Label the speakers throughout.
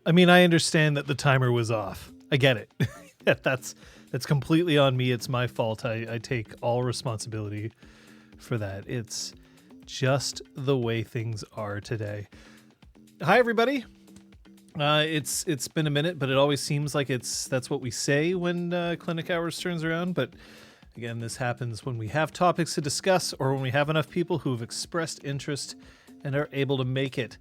Speaker 1: I mean, I understand that the timer was off. I get it. That's completely on me. It's my fault. I take all responsibility for that. It's just the way things are today. Hi, everybody. It's been a minute, but it always seems like that's what we say when clinic hours turns around. But again, this happens when we have topics to discuss or when we have enough people who have expressed interest and are able to make it.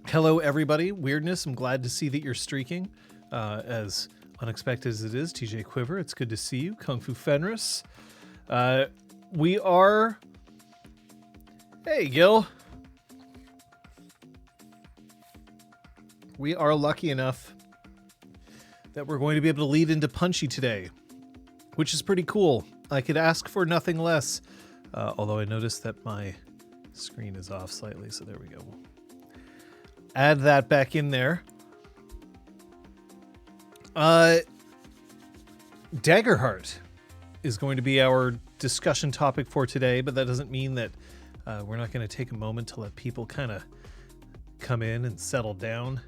Speaker 1: Hello, everybody. Weirdness, I'm glad to see that you're streaking. As unexpected as it is, TJ Quiver, it's good to see you. Kung Fu Fenris. We are... Hey, Gil. We are lucky enough that we're going to be able to lead into Punchy today, which is pretty cool. I could ask for nothing less, although I noticed that my screen is off slightly, so there we go. Add that back in there. Daggerheart is going to be our discussion topic for today, but that doesn't mean that we're not going to take a moment to let people kind of come in and settle down.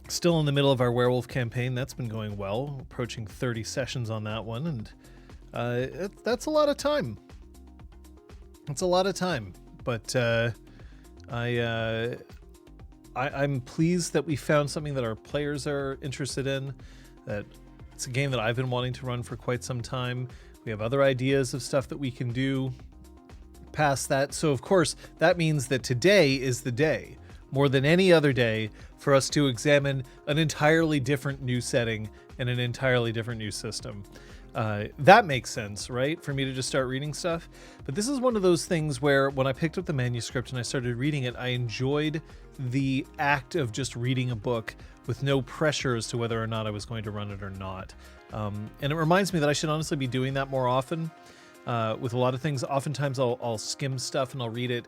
Speaker 1: Still in the middle of our werewolf campaign. That's been going well. Approaching 30 sessions on that one, and that's a lot of time. It's a lot of time, but I'm pleased that we found something that our players are interested in. That it's a game that I've been wanting to run for quite some time. We have other ideas of stuff that we can do past that. So of course, that means that today is the day, more than any other day, for us to examine an entirely different new setting and an entirely different new system. That makes sense, right? For me to just start reading stuff. But this is one of those things where when I picked up the manuscript and I started reading it, I enjoyed the act of just reading a book with no pressure as to whether or not I was going to run it or not. And it reminds me that I should honestly be doing that more often. With a lot of things, oftentimes I'll skim stuff and I'll read it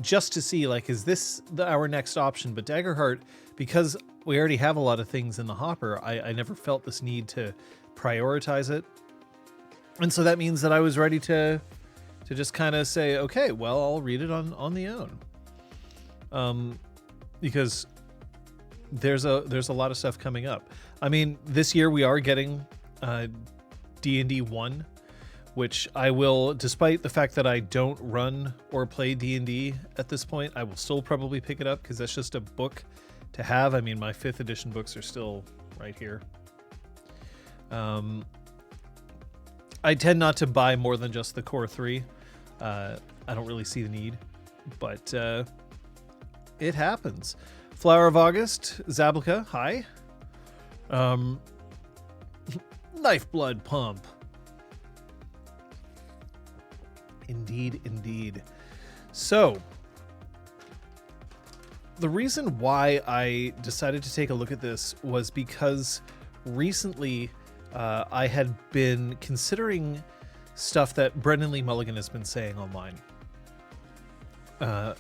Speaker 1: just to see, like, is this our next option? But Daggerheart, because we already have a lot of things in the hopper, I never felt this need to prioritize it. And so that means that I was ready to just kind of say, okay, well, I'll read it on the own. Because there's a lot of stuff coming up. I mean, this year we are getting D&D 1, which I will, despite the fact that I don't run or play D&D at this point, I will still probably pick it up because that's just a book to have. I mean, my 5th edition books are still right here. I tend not to buy more than just the core 3. I don't really see the need, but it happens. Flower of August, Zablica, hi. Lifeblood Pump. Indeed, indeed. So, the reason why I decided to take a look at this was because recently I had been considering stuff that Brendan Lee Mulligan has been saying online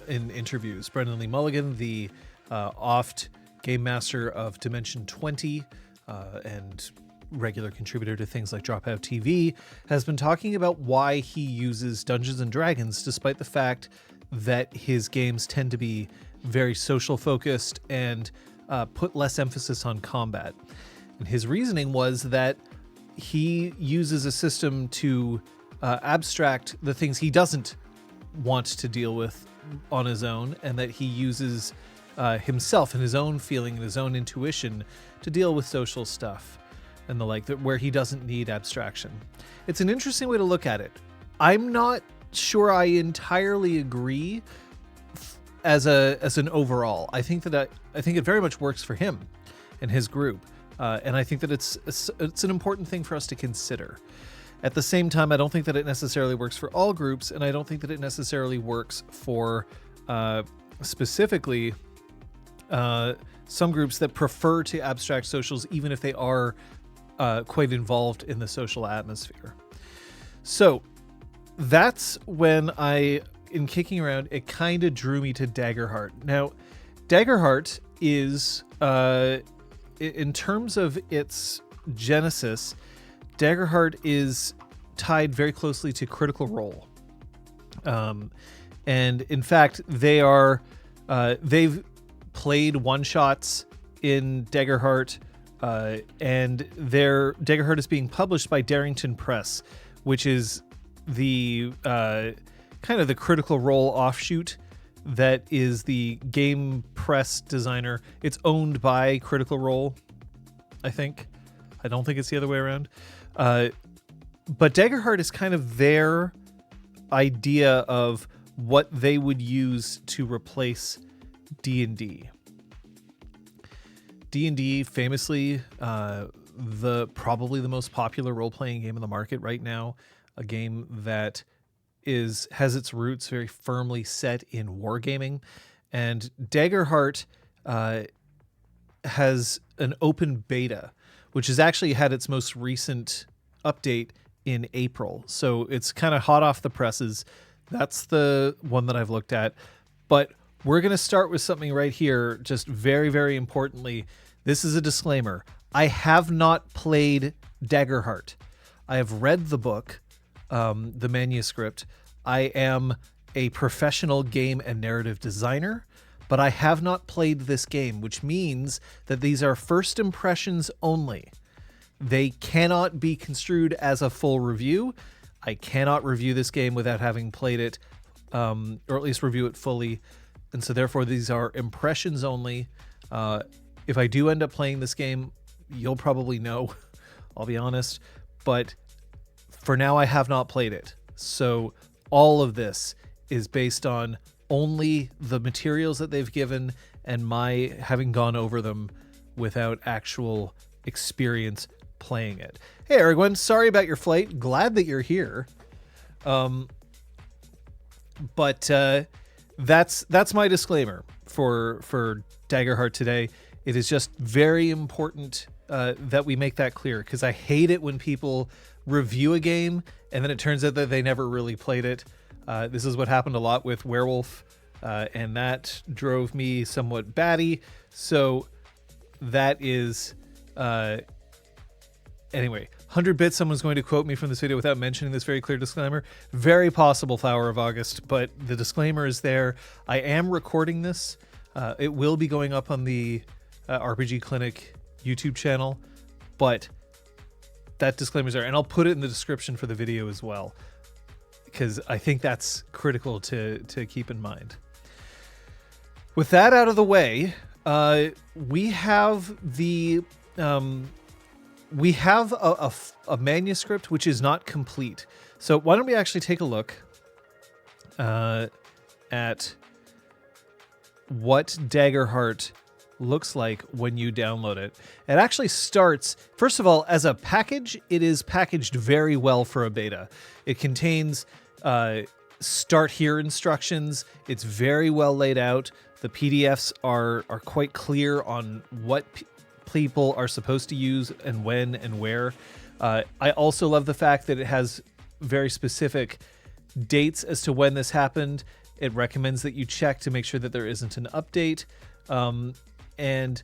Speaker 1: in interviews. Brendan Lee Mulligan, the oft game master of Dimension 20 and regular contributor to things like Dropout TV, has been talking about why he uses Dungeons and Dragons, despite the fact that his games tend to be very social focused and put less emphasis on combat. And his reasoning was that he uses a system to abstract the things he doesn't want to deal with on his own, and that he uses himself and his own feeling and his own intuition to deal with social stuff and the like, that where he doesn't need abstraction. It's an interesting way to look at it. I'm not sure I entirely agree as an overall. I think it very much works for him and his group, and I think that it's an important thing for us to consider. At the same time, I don't think that it necessarily works for all groups, and I don't think that it necessarily works for specifically some groups that prefer to abstract socials, even if they are quite involved in the social atmosphere. So that's when in kicking around, it kind of drew me to Daggerheart. Now, Daggerheart is, in terms of its genesis, Daggerheart is tied very closely to Critical Role. And in fact, they are They've played one-shots in Daggerheart, and their Daggerheart is being published by Darrington Press, which is the kind of the Critical Role offshoot that is the game press designer. It's owned by Critical Role, I think. I don't think it's the other way around. But Daggerheart is kind of their idea of what they would use to replace D&D. D&D, famously, probably the most popular role-playing game in the market right now, a game that has its roots very firmly set in wargaming, and Daggerheart has an open beta, which has actually had its most recent update in April. So it's kind of hot off the presses. That's the one that I've looked at. But we're going to start with something right here, just very, very importantly. This is a disclaimer. I have not played Daggerheart. I have read the book, the manuscript. I am a professional game and narrative designer, but I have not played this game, which means that these are first impressions only. They cannot be construed as a full review. I cannot review this game without having played it, or at least review it fully. And so therefore these are impressions only. If I do end up playing this game, you'll probably know, I'll be honest. But for now, I have not played it. So all of this is based on only the materials that they've given and my having gone over them without actual experience playing it. Hey, Erwin, sorry about your flight. Glad that you're here. But that's my disclaimer for Daggerheart today. It is just very important that we make that clear, because I hate it when people review a game and then it turns out that they never really played it. This is what happened a lot with Werewolf, and that drove me somewhat batty. So that is... Anyway, 100 bits, someone's going to quote me from this video without mentioning this very clear disclaimer. Very possible, Flower of August, but the disclaimer is there. I am recording this. It will be going up on the RPGClinic YouTube channel, but that disclaimer's there. And I'll put it in the description for the video as well, because I think that's critical to keep in mind. With that out of the way, we have the... we have a manuscript which is not complete. So why don't we actually take a look at what Daggerheart looks like when you download it. It actually starts, first of all, as a package. It is packaged very well for a beta. It contains start here instructions. It's very well laid out. The PDFs are quite clear on what people are supposed to use and when and where. I also love the fact that it has very specific dates as to when this happened. It recommends that you check to make sure that there isn't an update. And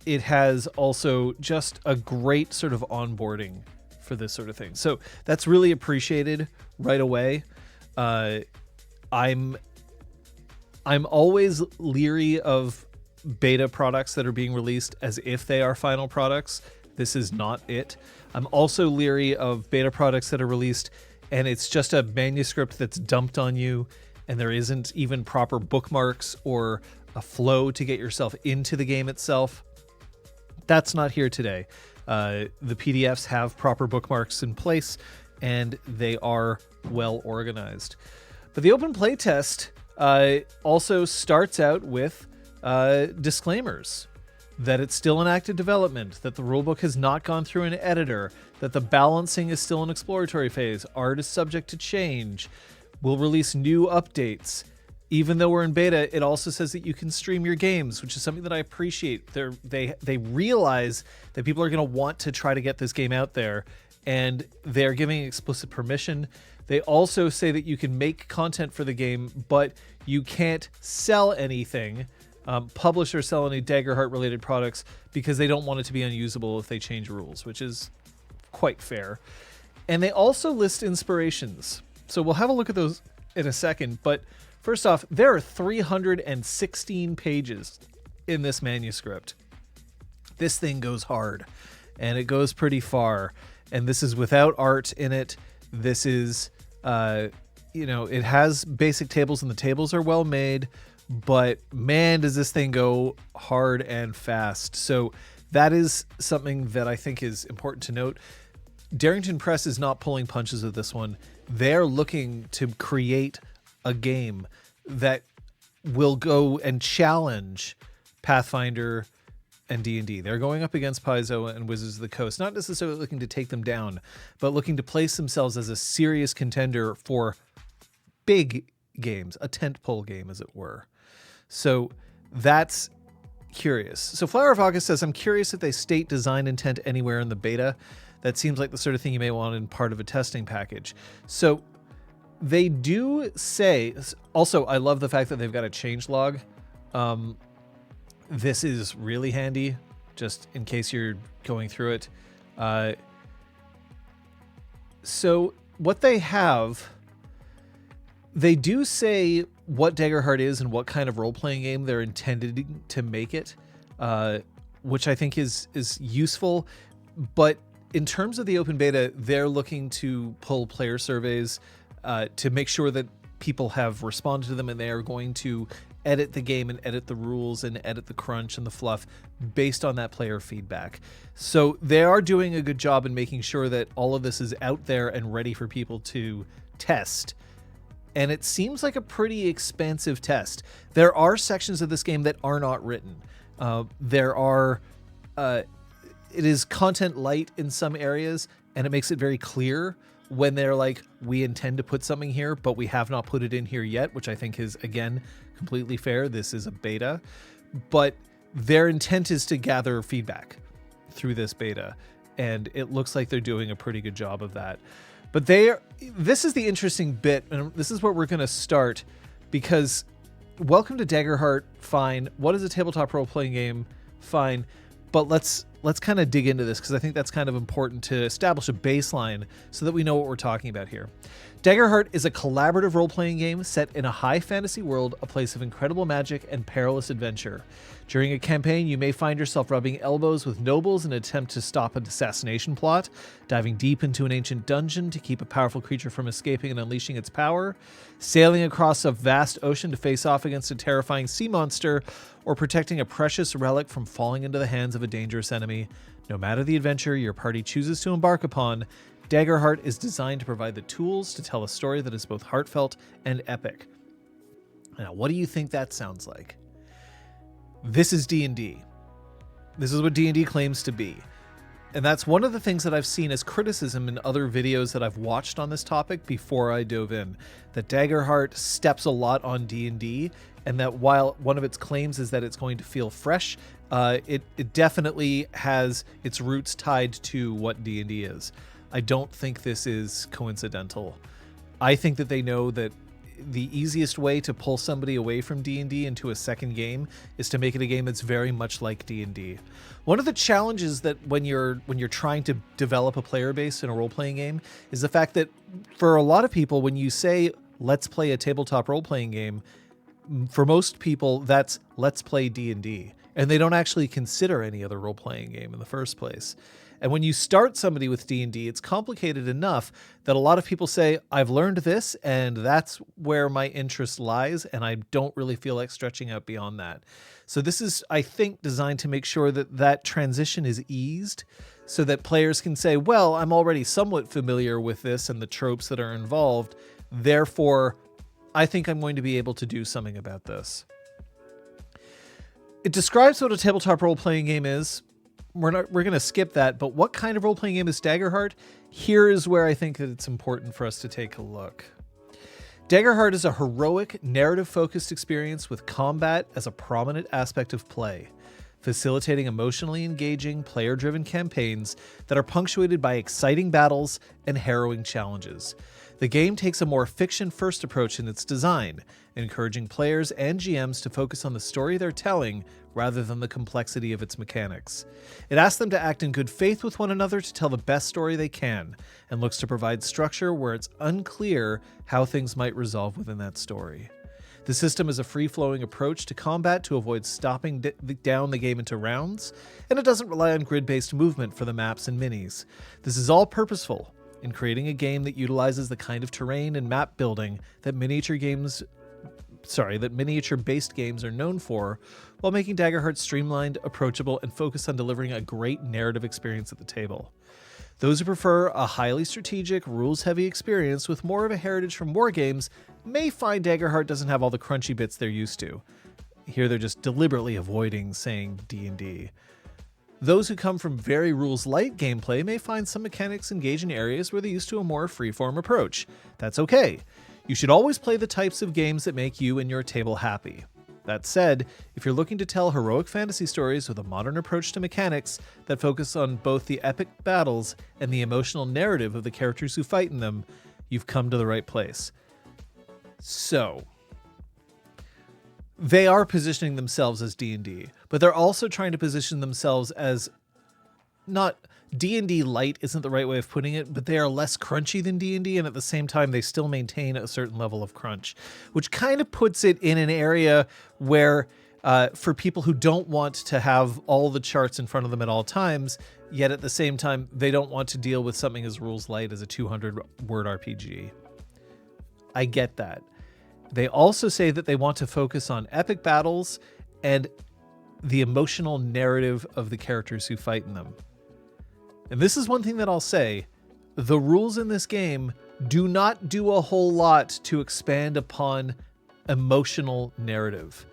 Speaker 1: it has also just a great sort of onboarding for this sort of thing. So that's really appreciated right away. I'm always leery of beta products that are being released as if they are final products. This is not it. I'm also leery of beta products that are released and it's just a manuscript that's dumped on you and there isn't even proper bookmarks or a flow to get yourself into the game itself. That's not here today. The PDFs have proper bookmarks in place and they are well organized. But the open playtest also starts out with disclaimers that it's still in active development, that the rulebook has not gone through an editor, that the balancing is still in exploratory phase, art is subject to change, we'll release new updates. Even though we're in beta, it also says that you can stream your games, which is something that I appreciate. They realize that people are going to want to try to get this game out there, and they're giving explicit permission. They also say that you can make content for the game, but you can't sell anything, publish or sell any Daggerheart-related products, because they don't want it to be unusable if they change rules, which is quite fair. And they also list inspirations. So we'll have a look at those in a second, but First off, there are 316 pages in this manuscript. This thing goes hard, and it goes pretty far. And this is without art in it. This is, it has basic tables, and the tables are well made, but man, does this thing go hard and fast. So that is something that I think is important to note. Darrington Press is not pulling punches with this one. They're looking to create a game that will go and challenge Pathfinder and D&D. They're going up against Paizo and Wizards of the Coast, not necessarily looking to take them down, but looking to place themselves as a serious contender for big games, a tentpole game, as it were. So that's curious. So Flower of August says, I'm curious if they state design intent anywhere in the beta. That seems like the sort of thing you may want in part of a testing package. So they do say, also, I love the fact that they've got a changelog. This is really handy, just in case you're going through it. So what they have, they do say what Daggerheart is and what kind of role-playing game they're intended to make it, which I think is useful. But in terms of the open beta, they're looking to pull player surveys to make sure that people have responded to them, and they are going to edit the game and edit the rules and edit the crunch and the fluff based on that player feedback. So they are doing a good job in making sure that all of this is out there and ready for people to test. And it seems like a pretty expansive test. There are sections of this game that are not written. It is content light in some areas, and it makes it very clear when they're like, we intend to put something here, but we have not put it in here yet, which I think is, again, completely fair. This is a beta, but their intent is to gather feedback through this beta, and it looks like they're doing a pretty good job of that. But this is the interesting bit, and this is where we're going to start, because welcome to Daggerheart, fine. What is a tabletop role-playing game? Fine. But let's kind of dig into this, because I think that's kind of important to establish a baseline so that we know what we're talking about here. Daggerheart is a collaborative role-playing game set in a high fantasy world, a place of incredible magic and perilous adventure. During a campaign, you may find yourself rubbing elbows with nobles in an attempt to stop an assassination plot, diving deep into an ancient dungeon to keep a powerful creature from escaping and unleashing its power, sailing across a vast ocean to face off against a terrifying sea monster, or protecting a precious relic from falling into the hands of a dangerous enemy. No matter the adventure your party chooses to embark upon, Daggerheart is designed to provide the tools to tell a story that is both heartfelt and epic. Now, what do you think that sounds like? This is D&D. This is what D&D claims to be. And that's one of the things that I've seen as criticism in other videos that I've watched on this topic before I dove in. That Daggerheart steps a lot on D&D, and that while one of its claims is that it's going to feel fresh, it definitely has its roots tied to what D&D is. I don't think this is coincidental. I think that they know that the easiest way to pull somebody away from D&D into a second game is to make it a game that's very much like D&D. One of the challenges that when you're trying to develop a player base in a role-playing game is the fact that for a lot of people, when you say, let's play a tabletop role-playing game, for most people, that's let's play D&D. And they don't actually consider any other role-playing game in the first place. And when you start somebody with D&D, it's complicated enough that a lot of people say, I've learned this, and that's where my interest lies, and I don't really feel like stretching out beyond that. So this is, I think, designed to make sure that that transition is eased so that players can say, well, I'm already somewhat familiar with this and the tropes that are involved, therefore, I think I'm going to be able to do something about this. It describes what a tabletop role-playing game is. We're going to skip that, but what kind of role-playing game is Daggerheart? Here is where I think that it's important for us to take a look. Daggerheart is a heroic, narrative-focused experience with combat as a prominent aspect of play, facilitating emotionally engaging, player-driven campaigns that are punctuated by exciting battles and harrowing challenges. The game takes a more fiction-first approach in its design, encouraging players and GMs to focus on the story they're telling rather than the complexity of its mechanics. It asks them to act in good faith with one another to tell the best story they can, and looks to provide structure where it's unclear how things might resolve within that story. The system is a free-flowing approach to combat to avoid stopping down the game into rounds, and it doesn't rely on grid-based movement for the maps and minis. This is all purposeful in creating a game that utilizes the kind of terrain and map building that miniature-based games are known for, while making Daggerheart streamlined, approachable, and focused on delivering a great narrative experience at the table. Those who prefer a highly strategic, rules-heavy experience with more of a heritage from war games may find Daggerheart doesn't have all the crunchy bits they're used to. Here they're just deliberately avoiding saying D&D. Those who come from very rules-light gameplay may find some mechanics engage in areas where they're used to a more freeform approach. That's okay. You should always play the types of games that make you and your table happy. That said, if you're looking to tell heroic fantasy stories with a modern approach to mechanics that focus on both the epic battles and the emotional narrative of the characters who fight in them, you've come to the right place. So, they are positioning themselves as D&D, but they're also trying to position themselves as not D&D light isn't the right way of putting it, but they are less crunchy than D&D, and at the same time they still maintain a certain level of crunch, which kind of puts it in an area where for people who don't want to have all the charts in front of them at all times, yet at the same time they don't want to deal with something as rules light as a 200-word RPG. I get that. They also say that they want to focus on epic battles and the emotional narrative of the characters who fight in them. And this is one thing that I'll say, the rules in this game do not do a whole lot to expand upon emotional narrative.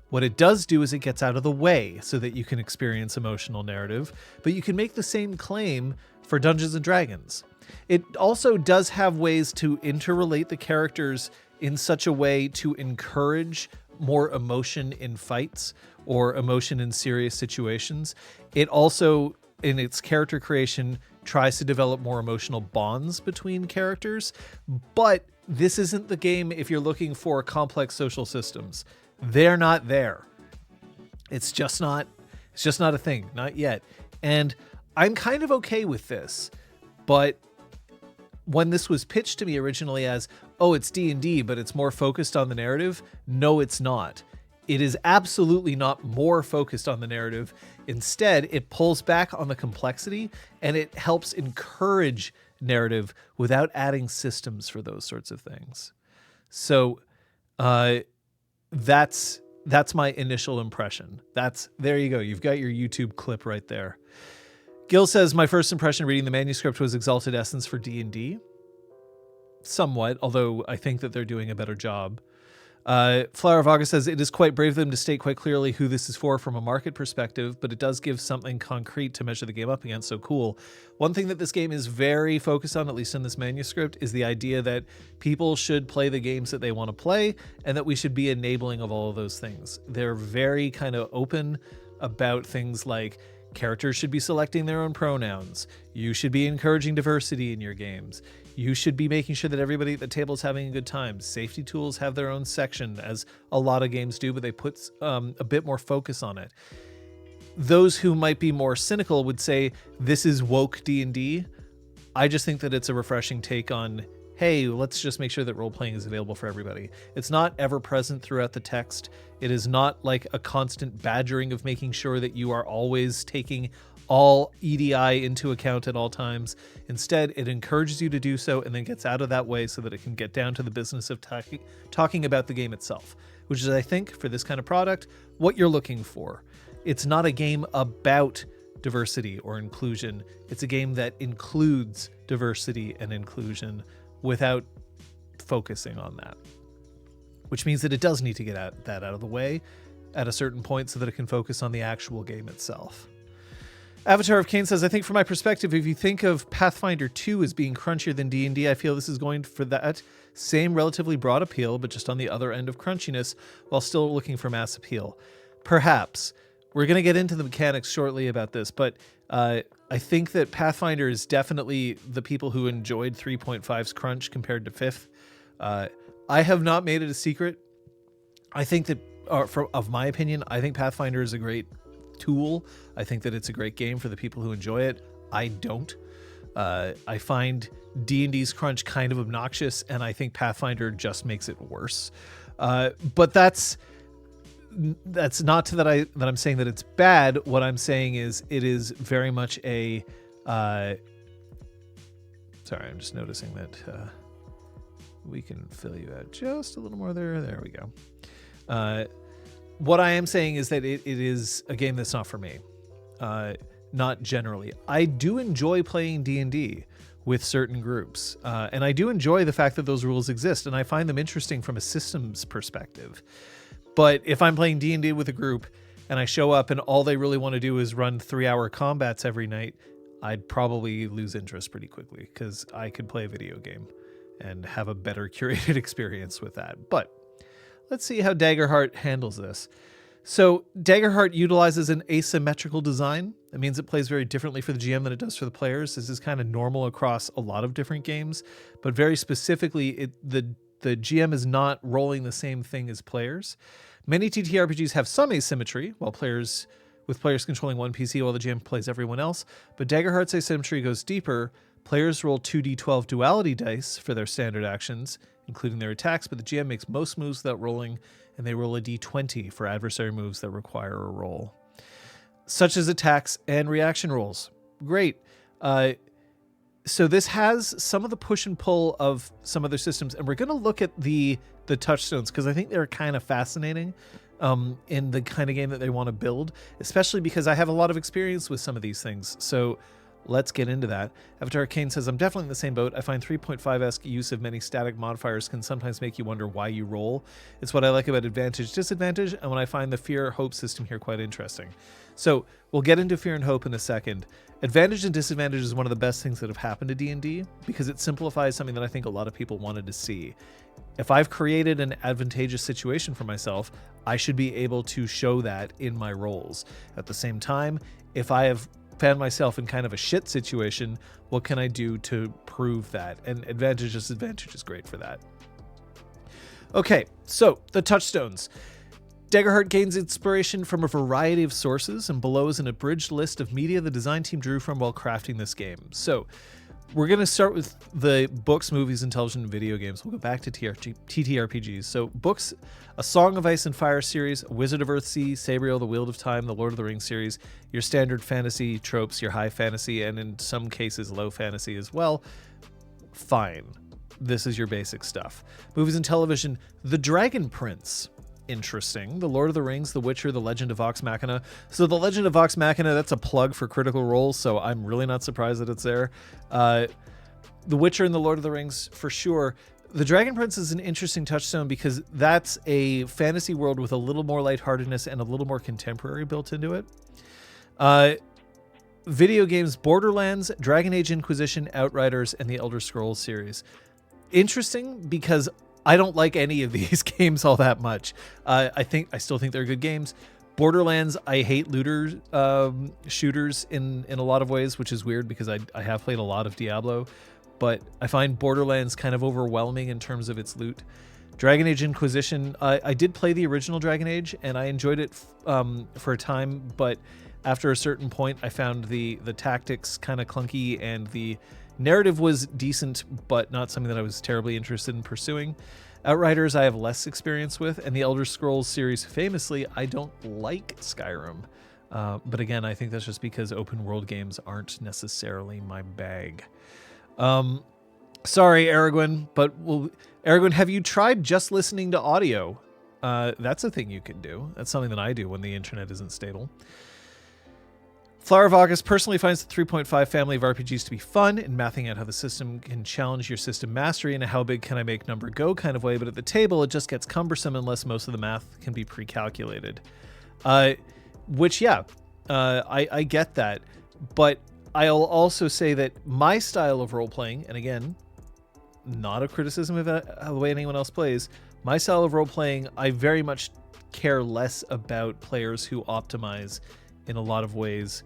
Speaker 1: What it does do is it gets out of the way so that you can experience emotional narrative, but you can make the same claim for Dungeons and Dragons. It also does have ways to interrelate the characters in such a way to encourage more emotion in fights or emotion in serious situations. It also, in its character creation, tries to develop more emotional bonds between characters, but this isn't the game if you're looking for complex social systems. They're not there. It's just not a thing, not yet. And I'm kind of okay with this, but when this was pitched to me originally as, oh, it's D&D, but it's more focused on the narrative, no, it's not. It is absolutely not more focused on the narrative. Instead, it pulls back on the complexity and it helps encourage narrative without adding systems for those sorts of things. So that's my initial impression. There you go. You've got your YouTube clip right there. Gil says, my first impression reading the manuscript was Exalted Essence for D&D. Somewhat, although I think that they're doing a better job. Flower of August says, it is quite brave of them to state quite clearly who this is for from a market perspective, but it does give something concrete to measure the game up against, so cool. One thing that this game is very focused on, at least in this manuscript, is the idea that people should play the games that they want to play, and that we should be enabling of all of those things. They're very kind of open about things like characters should be selecting their own pronouns. You should be encouraging diversity in your games. You should be making sure that everybody at the table is having a good time. Safety tools have their own section, as a lot of games do, but they put a bit more focus on it. Those who might be more cynical would say this is woke D&D. I just think that it's a refreshing take on, hey, let's just make sure that role-playing is available for everybody. It's not ever present throughout the text. It is not like a constant badgering of making sure that you are always taking all EDI into account at all times. Instead, it encourages you to do so and then gets out of that way so that it can get down to the business of talking about the game itself, which is, I think, for this kind of product, what you're looking for. It's not a game about diversity or inclusion. It's a game that includes diversity and inclusion without focusing on that, which means that it does need to get that out of the way at a certain point so that it can focus on the actual game itself. Avatar of Cain says, I think from my perspective, if you think of Pathfinder 2 as being crunchier than D&D, I feel this is going for that same relatively broad appeal, but just on the other end of crunchiness, while still looking for mass appeal. Perhaps. We're going to get into the mechanics shortly about this, but I think that Pathfinder is definitely the people who enjoyed 3.5's crunch compared to 5th. I have not made it a secret. I think that, of my opinion, I think Pathfinder is a great tool. I think that it's a great game for the people who enjoy it. I don't. I find D&D's crunch kind of obnoxious, and I think Pathfinder just makes it worse. But that's not that I'm saying that it's bad. What I'm saying is it is very much a sorry, I'm just noticing that we can fill you out just a little more there. There we go. What I am saying is that it is a game that's not for me. Not generally. I do enjoy playing D&D with certain groups, and I do enjoy the fact that those rules exist, and I find them interesting from a systems perspective. But if I'm playing D&D with a group and I show up and all they really want to do is run 3-hour combats every night, I'd probably lose interest pretty quickly, because I could play a video game and have a better curated experience with that. But let's see how Daggerheart handles this. So Daggerheart utilizes an asymmetrical design. That means it plays very differently for the GM than it does for the players. This is kind of normal across a lot of different games, but very specifically, the GM is not rolling the same thing as players. Many TTRPGs have some asymmetry, with players controlling one PC while the GM plays everyone else, but Daggerheart's asymmetry goes deeper. Players roll 2d12 duality dice for their standard actions, including their attacks, but the GM makes most moves without rolling, and they roll a d20 for adversary moves that require a roll, such as attacks and reaction rolls. Great. So this has some of the push and pull of some other systems, and we're going to look at the touchstones, because I think they're kind of fascinating in the kind of game that they want to build, especially because I have a lot of experience with some of these things. So let's get into that. Avatar Arcane says, I'm definitely in the same boat. I find 3.5-esque use of many static modifiers can sometimes make you wonder why you roll. It's what I like about advantage, disadvantage, and when I find the fear hope system here quite interesting. So we'll get into fear and hope in a second. Advantage and disadvantage is one of the best things that have happened to D&D, because it simplifies something that I think a lot of people wanted to see. If I've created an advantageous situation for myself, I should be able to show that in my rolls. At the same time, if I have found myself in kind of a shit situation, what can I do to prove that? And advantage, disadvantage is great for that. Okay, so the touchstones. Daggerheart gains inspiration from a variety of sources, and below is an abridged list of media the design team drew from while crafting this game. So we're going to start with the books, movies, and television and video games. We'll go back to TTRPGs. So books, A Song of Ice and Fire series, Wizard of Earthsea, Sabriel, The Wheel of Time, The Lord of the Rings series, your standard fantasy tropes, your high fantasy, and in some cases low fantasy as well. Fine. This is your basic stuff. Movies and television, The Dragon Prince. Interesting. The Lord of the Rings, The Witcher, The Legend of Vox Machina. So The Legend of Vox Machina, that's a plug for Critical Role, so I'm really not surprised that it's there. The Witcher and The Lord of the Rings, for sure. The Dragon Prince is an interesting touchstone because that's a fantasy world with a little more lightheartedness and a little more contemporary built into it. Video games, Borderlands, Dragon Age Inquisition, Outriders, and the Elder Scrolls series. Interesting because I don't like any of these games all that much. I still think they're good games. Borderlands, I hate looter shooters in a lot of ways, which is weird because I have played a lot of Diablo, but I find Borderlands kind of overwhelming in terms of its loot. Dragon Age Inquisition, I did play the original Dragon Age and I enjoyed it for a time, but after a certain point I found the tactics kind of clunky and the narrative was decent, but not something that I was terribly interested in pursuing. Outriders I have less experience with, and the Elder Scrolls series, famously, I don't like Skyrim. But again, I think that's just because open world games aren't necessarily my bag. Sorry, Aragorn, but Aragorn, have you tried just listening to audio? That's a thing you can do. That's something that I do when the internet isn't stable. Flower of August personally finds the 3.5 family of RPGs to be fun in mathing out how the system can challenge your system mastery in a how big can I make number go kind of way, but at the table it just gets cumbersome unless most of the math can be pre-calculated. Which, yeah, I get that, but I'll also say that my style of role-playing, and again, not a criticism of the way anyone else plays, my style of role-playing, I very much care less about players who optimize in a lot of ways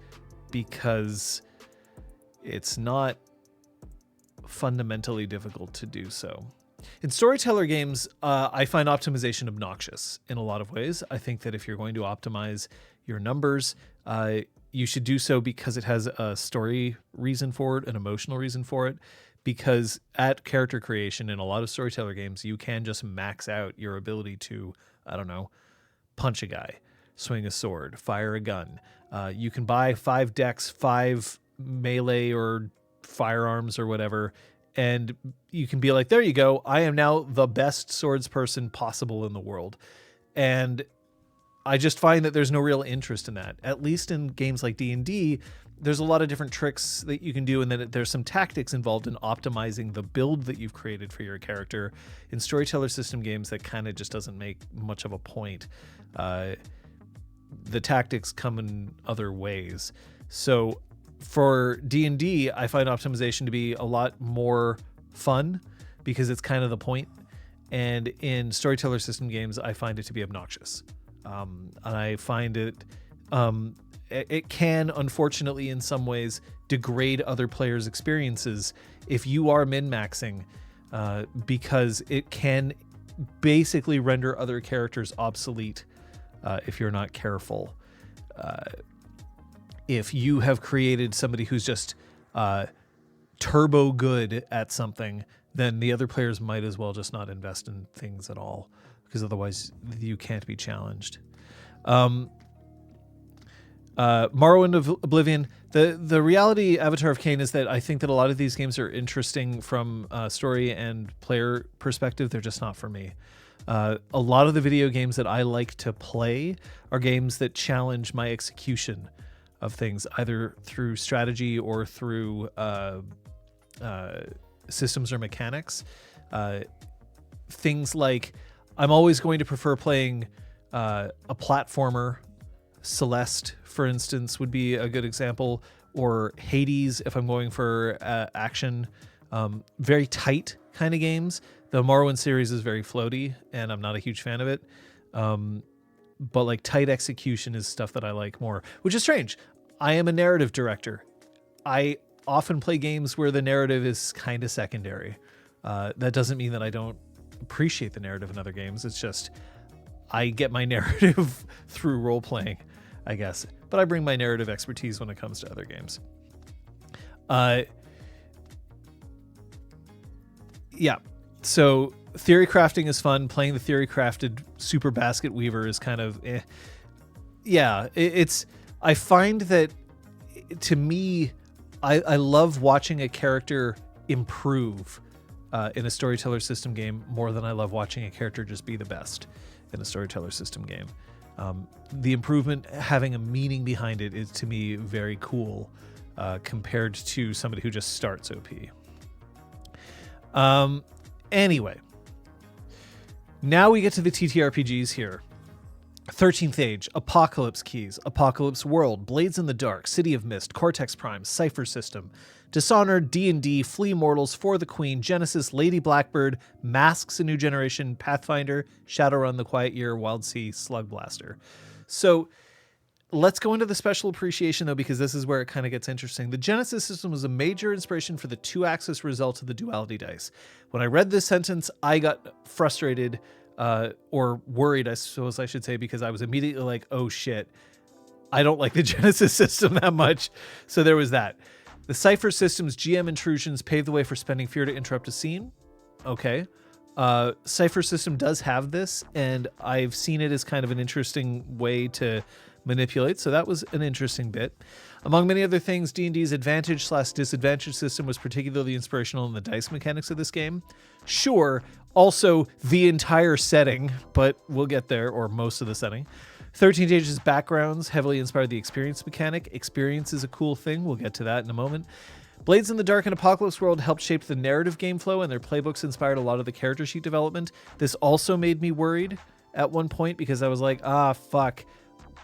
Speaker 1: because it's not fundamentally difficult to do so. In storyteller games, I find optimization obnoxious in a lot of ways. I think that if you're going to optimize your numbers, you should do so because it has a story reason for it, an emotional reason for it. because at character creation in a lot of storyteller games, you can just max out your ability to, I don't know, punch a guy, swing a sword, fire a gun. You can buy 5 decks, 5 melee or firearms or whatever, and you can be like, there you go, I am now the best swords person possible in the world. And I just find that there's no real interest in that. At least in games like D&D, there's a lot of different tricks that you can do, and then there's some tactics involved in optimizing the build that you've created for your character. In storyteller system games, that kind of just doesn't make much of a point. The tactics come in other ways. So for D&D, I find optimization to be a lot more fun because it's kind of the point. And in storyteller system games, I find it to be obnoxious. And I find it can, unfortunately, in some ways, degrade other players' experiences if you are min-maxing, because it can basically render other characters obsolete if you're not careful. If you have created somebody who's just turbo good at something, then the other players might as well just not invest in things at all, because otherwise you can't be challenged. Morrowind of Oblivion, the reality Avatar of Cain is that I think that a lot of these games are interesting from story and player perspective. They're just not for me. A lot of the video games that I like to play are games that challenge my execution of things, either through strategy or through systems or mechanics. Things like, I'm always going to prefer playing a platformer. Celeste, for instance, would be a good example, or Hades if I'm going for action. Very tight kind of games. The Morrowind series is very floaty, and I'm not a huge fan of it. But like tight execution is stuff that I like more, which is strange. I am a narrative director. I often play games where the narrative is kind of secondary. That doesn't mean that I don't appreciate the narrative in other games. It's just I get my narrative through role-playing, I guess. But I bring my narrative expertise when it comes to other games. Yeah. So theory crafting is fun. Playing the theory crafted Super Basket Weaver is kind of Yeah, it's... I find that, to me, I love watching a character improve in a storyteller system game more than I love watching a character just be the best in a storyteller system game. The improvement having a meaning behind it is, to me, very cool compared to somebody who just starts OP. Anyway, now we get to the TTRPGs here. 13th Age, Apocalypse Keys, Apocalypse World, Blades in the Dark, City of Mist, Cortex Prime, Cypher System, Dishonored, D&D, Flea Mortals, For the Queen, Genesis, Lady Blackbird, Masks: A New Generation, Pathfinder, Shadowrun: The Quiet Year, Wild Sea, Slug Blaster. So let's go into the special appreciation, though, because this is where it kind of gets interesting. The Genesis system was a major inspiration for the 2-axis result of the duality dice. When I read this sentence, I got frustrated or worried, I suppose I should say, because I was immediately like, oh shit, I don't like the Genesis system that much. So there was that. The Cypher system's GM intrusions paved the way for spending fear to interrupt a scene. Okay. Cypher system does have this, and I've seen it as kind of an interesting way to manipulate, so that was an interesting bit. Among many other things, D&D's advantage/disadvantage system was particularly inspirational in the dice mechanics of this game. Sure, also the entire setting, but we'll get there, or most of the setting. 13th Age's backgrounds heavily inspired the experience mechanic. Experience is a cool thing. We'll get to that in a moment. Blades in the Dark and Apocalypse World helped shape the narrative game flow, and their playbooks inspired a lot of the character sheet development. This also made me worried at one point because I was like, fuck.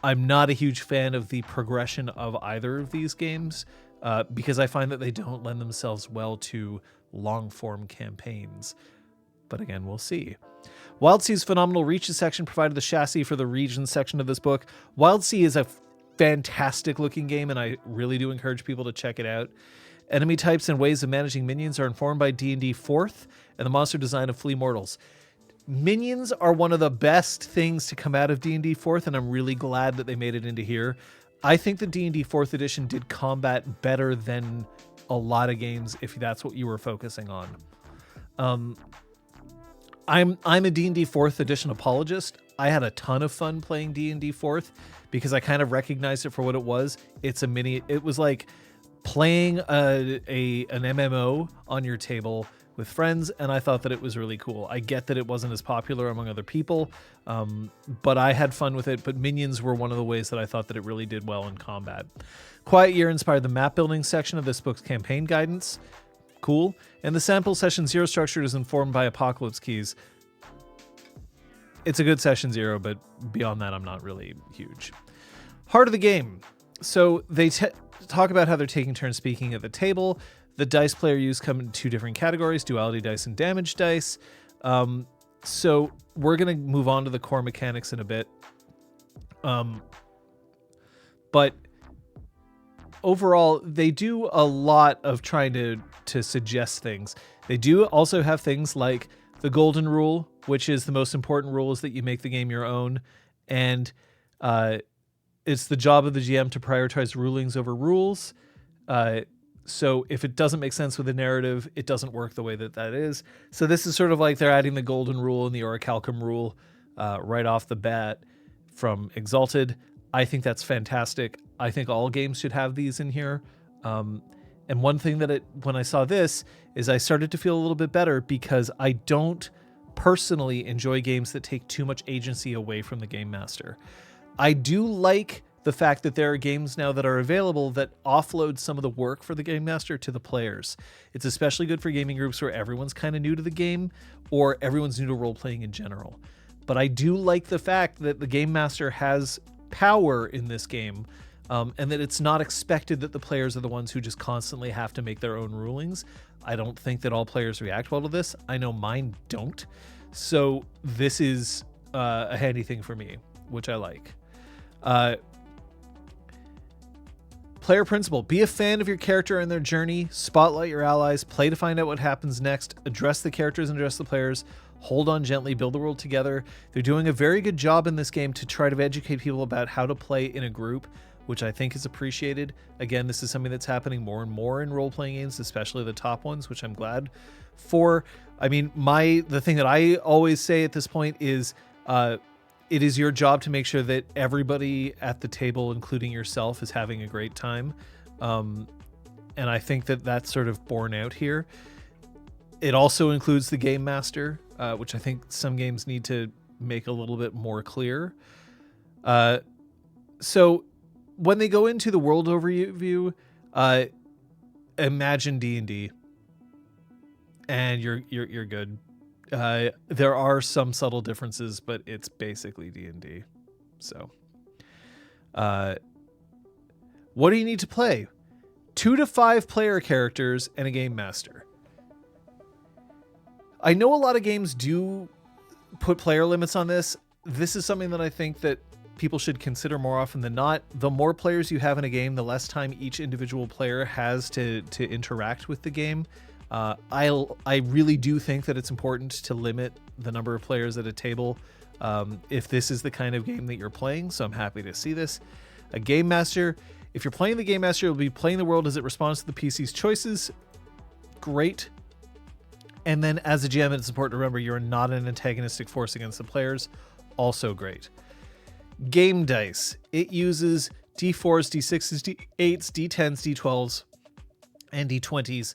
Speaker 1: I'm not a huge fan of the progression of either of these games because I find that they don't lend themselves well to long-form campaigns. But again, we'll see. Wildsea's phenomenal Reaches section provided the chassis for the regions section of this book. Wildsea is a fantastic-looking game, and I really do encourage people to check it out. Enemy types and ways of managing minions are informed by D&D 4th and the monster design of Flea Mortals. Minions are one of the best things to come out of D&D 4th, and I'm really glad that they made it into here. I think the D&D 4th edition did combat better than a lot of games if that's what you were focusing on. I'm a D&D 4th edition apologist. I had a ton of fun playing D&D 4th because I kind of recognized it for what it was. It was like playing an MMO on your table with friends, and I thought that it was really cool. I get that it wasn't as popular among other people, but I had fun with it. But minions were one of the ways that I thought that it really did well in combat. Quiet Year inspired the map building section of this book's campaign guidance. Cool. And the sample session 0 structure is informed by apocalypse keys. It's a good session 0, but beyond that, I'm not really huge. Heart of the game. So they talk about how they're taking turns speaking at the table. The dice player use come in 2 different categories, duality dice and damage dice. So we're going to move on to the core mechanics in a bit. But overall, they do a lot of trying to suggest things. They do also have things like the golden rule, which is the most important rule, is that you make the game your own. And it's the job of the GM to prioritize rulings over rules. So if it doesn't make sense with the narrative, it doesn't work the way that is. So this is sort of like they're adding the golden rule and the orichalcum rule right off the bat from Exalted. I think that's fantastic. I think all games should have these in here. And one thing that when I saw this is I started to feel a little bit better because I don't personally enjoy games that take too much agency away from the game master. I do like the fact that there are games now that are available that offload some of the work for the game master to the players. It's especially good for gaming groups where everyone's kind of new to the game or everyone's new to role-playing in general. But I do like the fact that the game master has power in this game, and that it's not expected that the players are the ones who just constantly have to make their own rulings. I don't think that all players react well to this. I know mine don't. So this is a handy thing for me, which I like. Player principle. Be a fan of your character and their journey. Spotlight your allies. Play to find out what happens next. Address the characters and address the players. Hold on gently. Build the world together. They're doing a very good job in this game to try to educate people about how to play in a group, which I think is appreciated. Again, this is something that's happening more and more in role-playing games, especially the top ones, which I'm glad for. I mean, the thing that I always say at this point is it is your job to make sure that everybody at the table, including yourself, is having a great time. And I think that that's sort of borne out here. It also includes the game master, which I think some games need to make a little bit more clear. So when they go into the world overview, imagine D&D, and you're good. There are some subtle differences, but it's basically D&D. So, what do you need to play? 2 to 5 player characters and a game master. I know a lot of games do put player limits on this. This is something that I think that people should consider more often than not. The more players you have in a game, the less time each individual player has to interact with the game. I really do think that it's important to limit the number of players at a table if this is the kind of game that you're playing, so I'm happy to see this. A game master. If you're playing the game master, you'll be playing the world as it responds to the PC's choices. Great. And then as a GM, it's important to remember you're not an antagonistic force against the players. Also great. Game dice. It uses D4s, D6s, D8s, D10s, D12s, and D20s.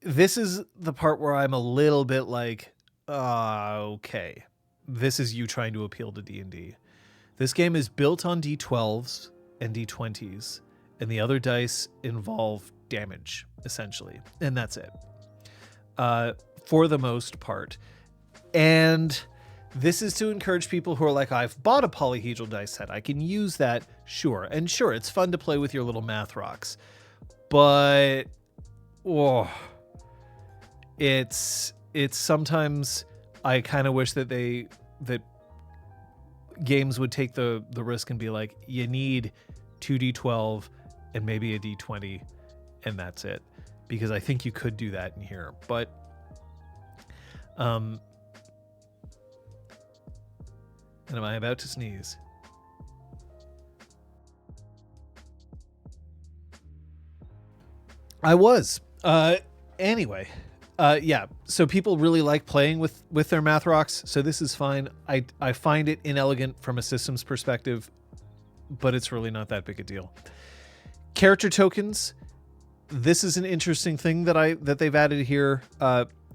Speaker 1: This is the part where I'm a little bit like, okay. This is you trying to appeal to D&D. This game is built on D12s and D20s, and the other dice involve damage, essentially. And that's it. For the most part. And this is to encourage people who are like, I've bought a polyhedral dice set. I can use that. Sure. And sure, it's fun to play with your little math rocks. But it's sometimes I kind of wish that that games would take the risk and be like, you need 2d12 and maybe a d20 and that's it. Because I think you could do that in here. But and am I about to sneeze? I was. Anyway, yeah. So people really like playing with their math rocks. So this is fine. I find it inelegant from a systems perspective, but it's really not that big a deal. Character tokens. This is an interesting thing that they've added here.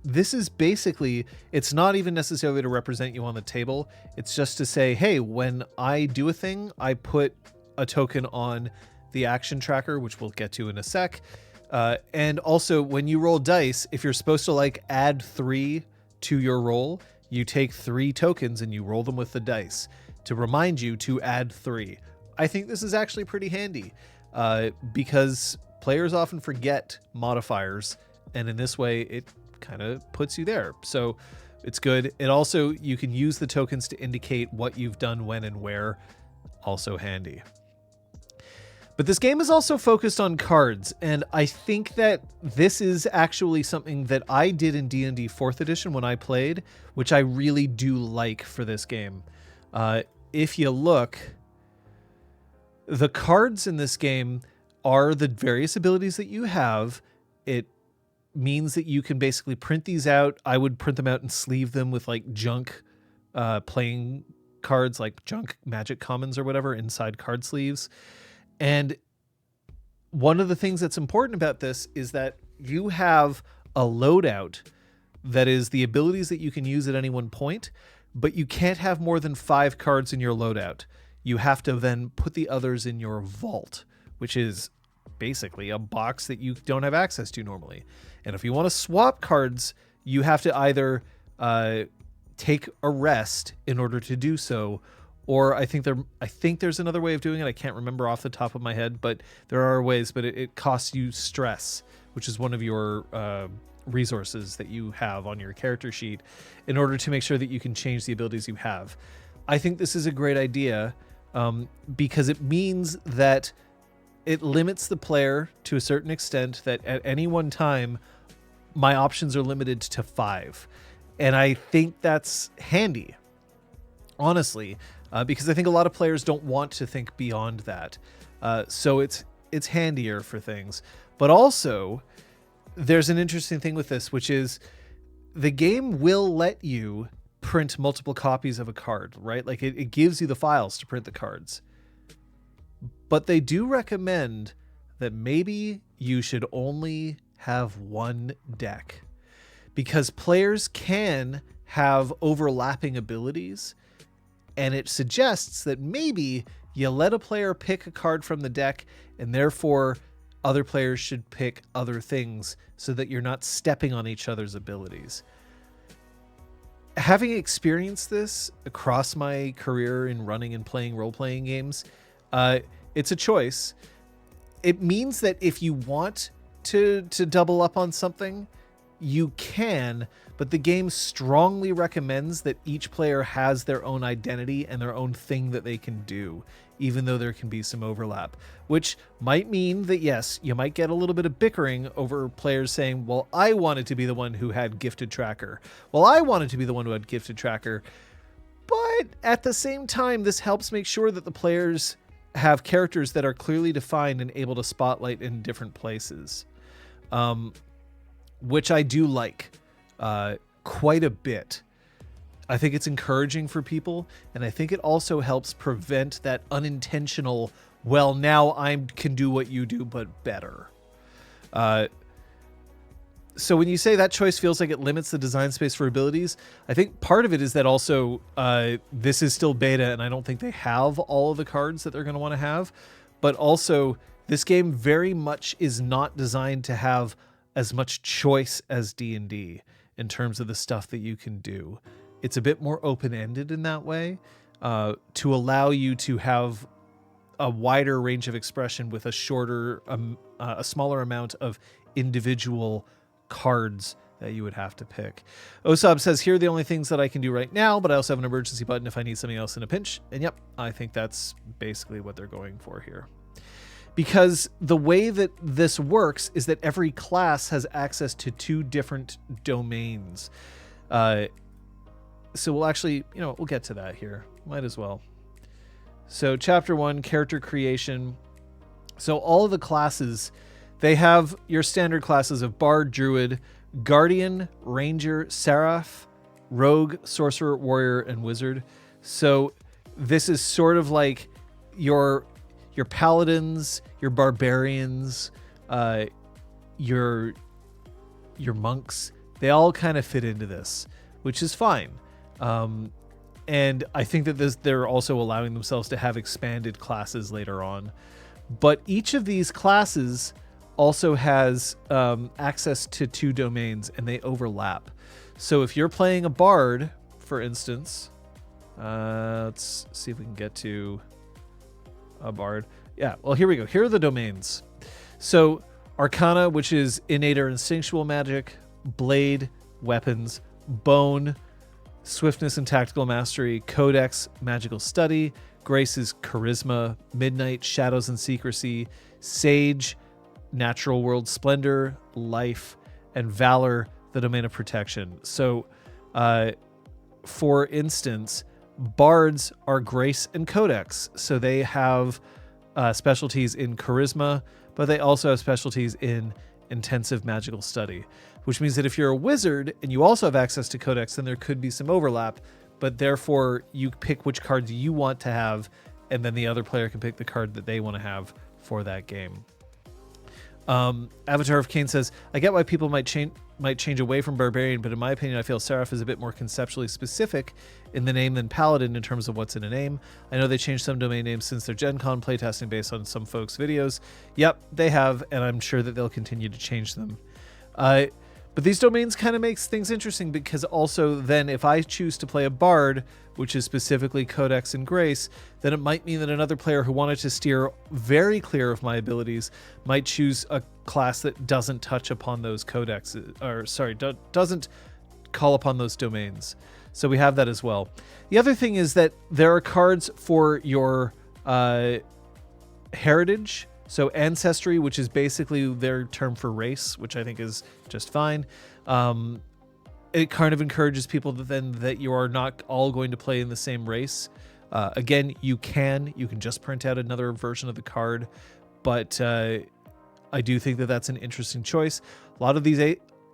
Speaker 1: This is basically, it's not even necessarily to represent you on the table. It's just to say, hey, when I do a thing, I put a token on the action tracker, which we'll get to in a sec. And also when you roll dice, if you're supposed to like add 3 to your roll, you take 3 tokens and you roll them with the dice to remind you to add 3. I think this is actually pretty handy because players often forget modifiers, and in this way it kind of puts you there. So it's good. It also, you can use the tokens to indicate what you've done when and where. Also handy. But this game is also focused on cards, and I think that this is actually something that I did in D&D 4th edition when I played, which I really do like for this game. If you look, the cards in this game are the various abilities that you have. It means that you can basically print these out. I would print them out and sleeve them with like junk playing cards, like junk magic commons or whatever inside card sleeves. And one of the things that's important about this is that you have a loadout that is the abilities that you can use at any one point, but you can't have more than 5 cards in your loadout. You have to then put the others in your vault, which is basically a box that you don't have access to normally. And if you want to swap cards, you have to either take a rest in order to do so, or I think there's another way of doing it. I can't remember off the top of my head, but there are ways. But it costs you stress, which is one of your resources that you have on your character sheet, in order to make sure that you can change the abilities you have. I think this is a great idea because it means that it limits the player to a certain extent, that at any one time, my options are limited to 5. And I think that's handy, honestly, because I think a lot of players don't want to think beyond that. So it's handier for things. But also, there's an interesting thing with this, which is the game will let you print multiple copies of a card, right? Like it gives you the files to print the cards. But they do recommend that maybe you should only have one deck, because players can have overlapping abilities, and it suggests that maybe you let a player pick a card from the deck, and therefore other players should pick other things so that you're not stepping on each other's abilities. Having experienced this across my career in running and playing role-playing games, it's a choice. It means that if you want to double up on something, you can, but the game strongly recommends that each player has their own identity and their own thing that they can do, even though there can be some overlap, which might mean that, yes, you might get a little bit of bickering over players saying, well, I wanted to be the one who had gifted tracker. Well, I wanted to be the one who had gifted tracker. But at the same time, this helps make sure that the players have characters that are clearly defined and able to spotlight in different places, which I do like quite a bit. I think it's encouraging for people, and I think it also helps prevent that unintentional, well, now I can do what you do, but better. So when you say that choice feels like it limits the design space for abilities, I think part of it is that also this is still beta, and I don't think they have all of the cards that they're going to want to have. But also, this game very much is not designed to have as much choice as D&D in terms of the stuff that you can do. It's a bit more open-ended in that way, to allow you to have a wider range of expression with a smaller amount of individual cards that you would have to pick. Osab says, here are the only things that I can do right now, but I also have an emergency button if I need something else in a pinch. And yep, I think that's basically what they're going for here. Because the way that this works is that every class has access to 2 different domains. So we'll actually, we'll get to that here. Might as well. So chapter 1, character creation. So all of the classes they have your standard classes of Bard, Druid, Guardian, Ranger, Seraph, Rogue, Sorcerer, Warrior, and Wizard. So this is sort of like your Paladins, your Barbarians, your monks. They all kind of fit into this, which is fine. And I think that they're also allowing themselves to have expanded classes later on. But each of these classes also has access to 2 domains, and they overlap. So if you're playing a Bard, for instance, let's see if we can get to a Bard. Yeah, well, here we go. Here are the domains. So Arcana, which is innate or instinctual magic, Blade, weapons, Bone, swiftness and tactical mastery, Codex, magical study, Grace is charisma, Midnight, shadows and secrecy, Sage, natural world splendor, life, and Valor, the domain of protection. So, for instance, Bards are Grace and Codex, so they have specialties in charisma, but they also have specialties in intensive magical study, which means that if you're a wizard and you also have access to Codex, then there could be some overlap, but therefore you pick which cards you want to have, and then the other player can pick the card that they want to have for that game. Avatar of Cain says, I get why people might change away from Barbarian, but in my opinion, I feel Seraph is a bit more conceptually specific in the name than Paladin in terms of what's in a name. I know they changed some domain names since their Gen Con playtesting based on some folks' videos. Yep, they have, and I'm sure that they'll continue to change them. But these domains kind of makes things interesting, because also then if I choose to play a Bard, which is specifically Codex and Grace, then it might mean that another player who wanted to steer very clear of my abilities might choose a class that doesn't touch upon those codexes, or sorry, doesn't call upon those domains. So we have that as well. The other thing is that there are cards for your heritage. So ancestry, which is basically their term for race, which I think is just fine. It kind of encourages people that you are not all going to play in the same race. Again, you can just print out another version of the card, but I do think that that's an interesting choice. A lot of these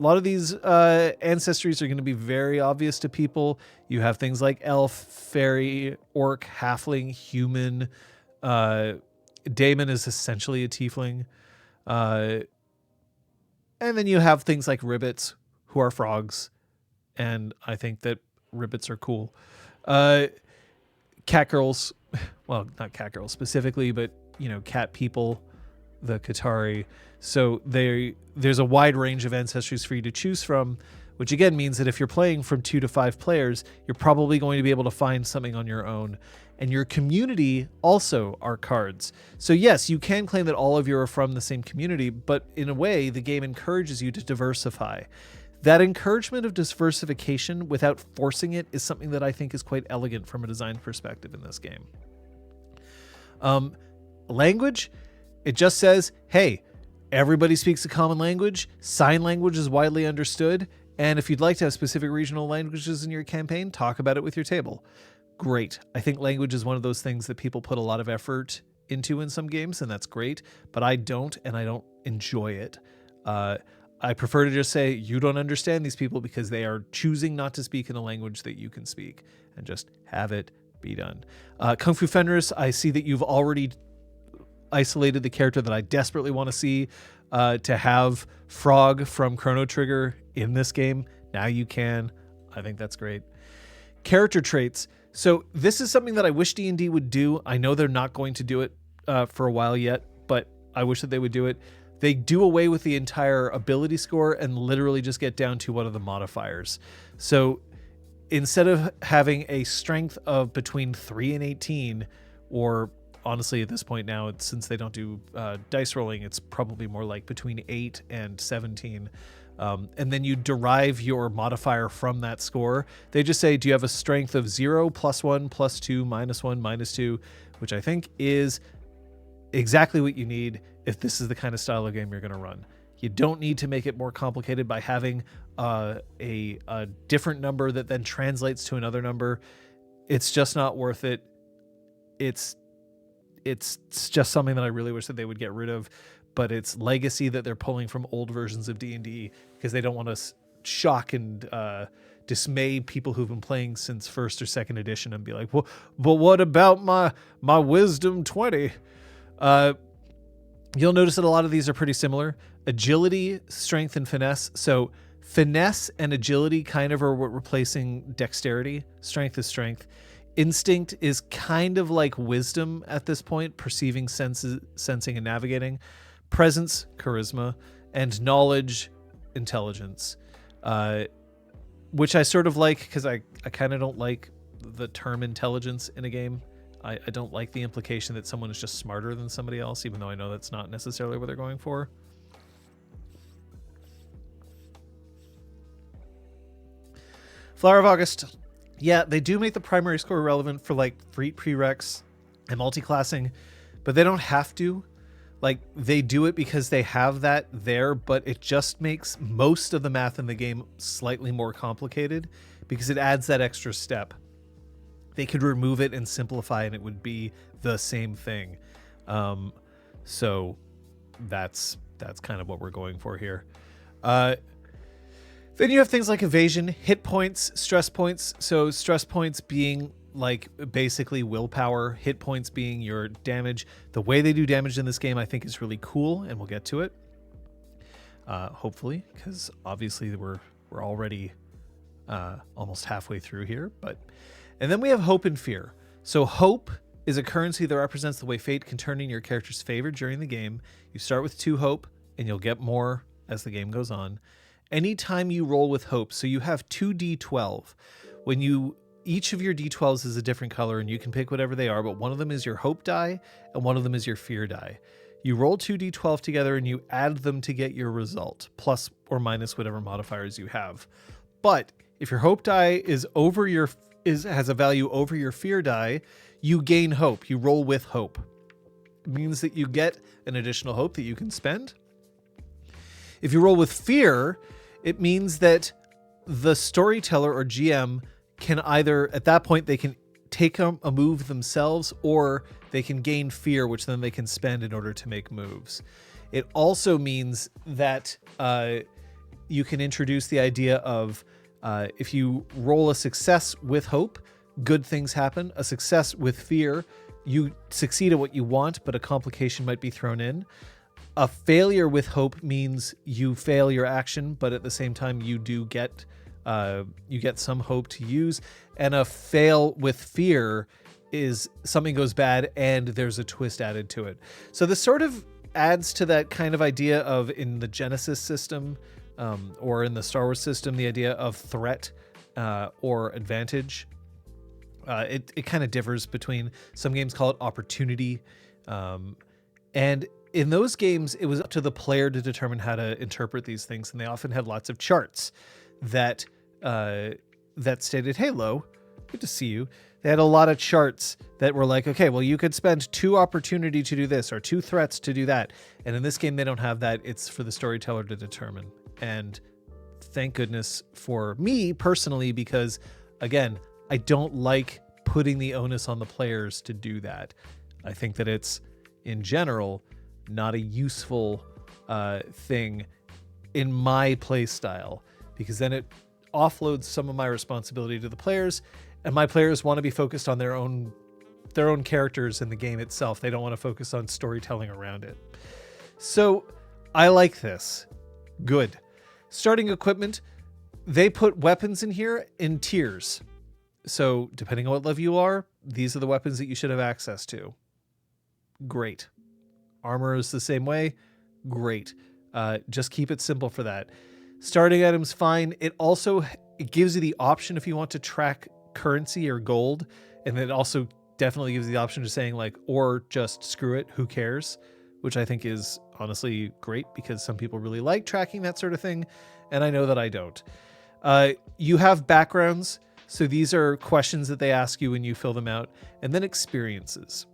Speaker 1: ancestries are going to be very obvious to people. You have things like elf, fairy, orc, halfling, human. Daemon is essentially a tiefling. And then you have things like ribbits, who are frogs. And I think that ribbits are cool. Cat girls, well, not cat girls specifically, but, cat people, the Qatari. So there's a wide range of ancestries for you to choose from, which again means that if you're playing from 2 to 5 players, you're probably going to be able to find something on your own. And your community also are cards. So yes, you can claim that all of you are from the same community, but in a way, the game encourages you to diversify. That encouragement of diversification without forcing it is something that I think is quite elegant from a design perspective in this game. Language, it just says, hey, everybody speaks a common language. Sign language is widely understood. And if you'd like to have specific regional languages in your campaign, talk about it with your table. Great. I think language is one of those things that people put a lot of effort into in some games, and that's great, but I don't, and I don't enjoy it. I prefer to just say, you don't understand these people because they are choosing not to speak in a language that you can speak, and just have it be done. Kung Fu Fenris, I see that you've already isolated the character that I desperately want to see to have Frog from Chrono Trigger in this game. Now you can. I think that's great. Character traits. So this is something that I wish D&D would do. I know they're not going to do it for a while yet, but I wish that they would do it. They do away with the entire ability score and literally just get down to what are the modifiers. So instead of having a strength of between 3 and 18, or honestly at this point now, since they don't do dice rolling, it's probably more like between 8 and 17. And then you derive your modifier from that score. They just say, do you have a strength of 0, +1, +2, -1, -2, which I think is exactly what you need if this is the kind of style of game you're going to run. You don't need to make it more complicated by having a different number that then translates to another number. It's just not worth it. It's just something that I really wish that they would get rid of. but it's legacy that they're pulling from old versions of D&D because they don't want to shock and dismay people who've been playing since first or second edition and be like, well, but what about my wisdom 20? You'll notice that a lot of these are pretty similar. Agility, strength, and finesse. So finesse and agility kind of are what replacing dexterity. Strength is strength. Instinct is kind of like wisdom at this point, perceiving, sensing, and navigating. Presence, charisma, and knowledge, intelligence. Which I sort of like because I kind of don't like the term intelligence in a game. I don't like the implication that someone is just smarter than somebody else, even though I know that's not necessarily what they're going for. Flower of August. Yeah, they do make the primary score relevant for like prereqs and multi-classing, but they don't have to. Like, they do it because they have that there, but it just makes most of the math in the game slightly more complicated because it adds that extra step. They could remove it and simplify and it would be the same thing. So that's kind of what we're going for here. Then you have things like evasion, hit points, stress points. So stress points being like basically willpower, hit points being your damage. The way they do damage in this game I think is really cool, and we'll get to it. Hopefully, because obviously we're already almost halfway through here. And then we have hope and fear. So hope is a currency that represents the way fate can turn in your character's favor during the game. You start with 2 hope, and you'll get more as the game goes on. Anytime you roll with hope, so you have 2 d12. Each of your d12s is a different color, and you can pick whatever they are, but one of them is your hope die, and one of them is your fear die. You roll 2 d12 together, and you add them to get your result, plus or minus whatever modifiers you have. But if your hope die has a value over your fear die, you gain hope. You roll with hope. It means that you get an additional hope that you can spend. If you roll with fear, it means that the storyteller or GM can either, at that point, they can take a move themselves, or they can gain fear, which then they can spend in order to make moves. It also means that you can introduce the idea of if you roll a success with hope, good things happen. A success with fear, you succeed at what you want, but a complication might be thrown in. A failure with hope means you fail your action, but at the same time you do get some hope to use. And a fail with fear is something goes bad and there's a twist added to it. So this sort of adds to that kind of idea of, in the Genesis system or in the Star Wars system, the idea of threat or advantage. It kind of differs between, some games call it opportunity. And in those games, it was up to the player to determine how to interpret these things, and they often had lots of charts that stated, "Hey, Lo, good to see you." They had a lot of charts that were like, "Okay, well, you could spend 2 opportunity to do this or 2 threats to do that." And in this game, they don't have that. It's for the storyteller to determine. And thank goodness for me personally, because again, I don't like putting the onus on the players to do that. I think that it's, in general, not a useful thing in my play style, because then it offloads some of my responsibility to the players, and my players want to be focused on their own characters in the game itself. They don't want to focus on storytelling around it. So I like this. Good. Starting equipment, they put weapons in here in tiers. So depending on what level you are, these are the weapons that you should have access to. Great. Armor is the same way. Great. Just keep it simple for that. Starting items, fine. It gives you the option if you want to track currency or gold, and it also definitely gives you the option of saying like, or just screw it, who cares? Which I think is honestly great, because some people really like tracking that sort of thing, and I know that I don't. You have backgrounds, so these are questions that they ask you when you fill them out, and then experiences.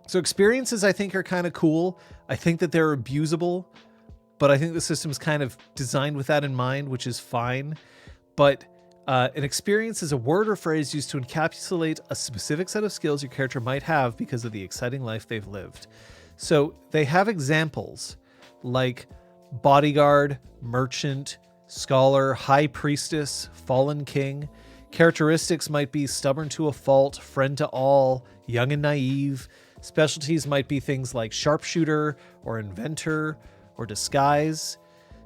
Speaker 1: So experiences, I think, are kind of cool. I think that they're abusable, but I think the system's kind of designed with that in mind, which is fine. But an experience is a word or phrase used to encapsulate a specific set of skills your character might have because of the exciting life they've lived. So they have examples like bodyguard, merchant, scholar, high priestess, fallen king. Characteristics might be stubborn to a fault, friend to all, young and naive. Specialties might be things like sharpshooter or inventor or disguise.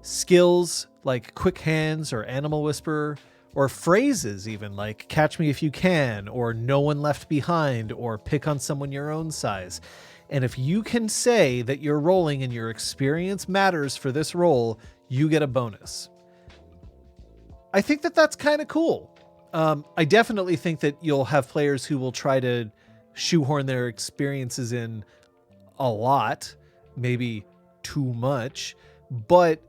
Speaker 1: Skills like quick hands or animal whisperer, or phrases even like catch me if you can, or no one left behind, or pick on someone your own size. And if you can say that you're rolling and your experience matters for this roll, you get a bonus. I think that that's kind of cool. I definitely think that you'll have players who will try to shoehorn their experiences in a lot, maybe too much, but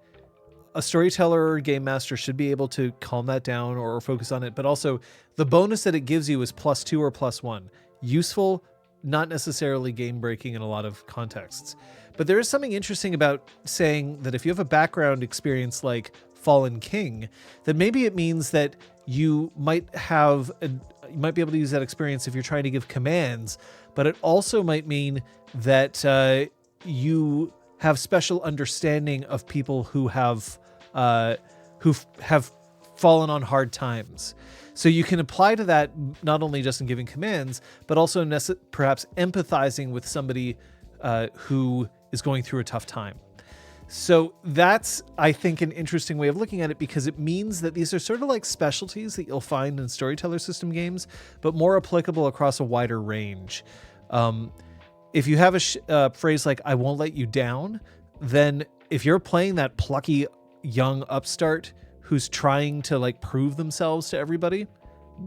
Speaker 1: a storyteller or game master should be able to calm that down or focus on it. But also the bonus that it gives you is +2 or +1. Useful, not necessarily game breaking in a lot of contexts. But there is something interesting about saying that if you have a background experience like Fallen King, then maybe it means that you might you might be able to use that experience if you're trying to give commands, but it also might mean that you have special understanding of people who have fallen on hard times. So you can apply to that not only just in giving commands, but also perhaps empathizing with somebody who is going through a tough time. So that's, I think, an interesting way of looking at it, because it means that these are sort of like specialties that you'll find in storyteller system games, but more applicable across a wider range. If you have a phrase like, I won't let you down, then if you're playing that plucky young upstart who's trying to like prove themselves to everybody,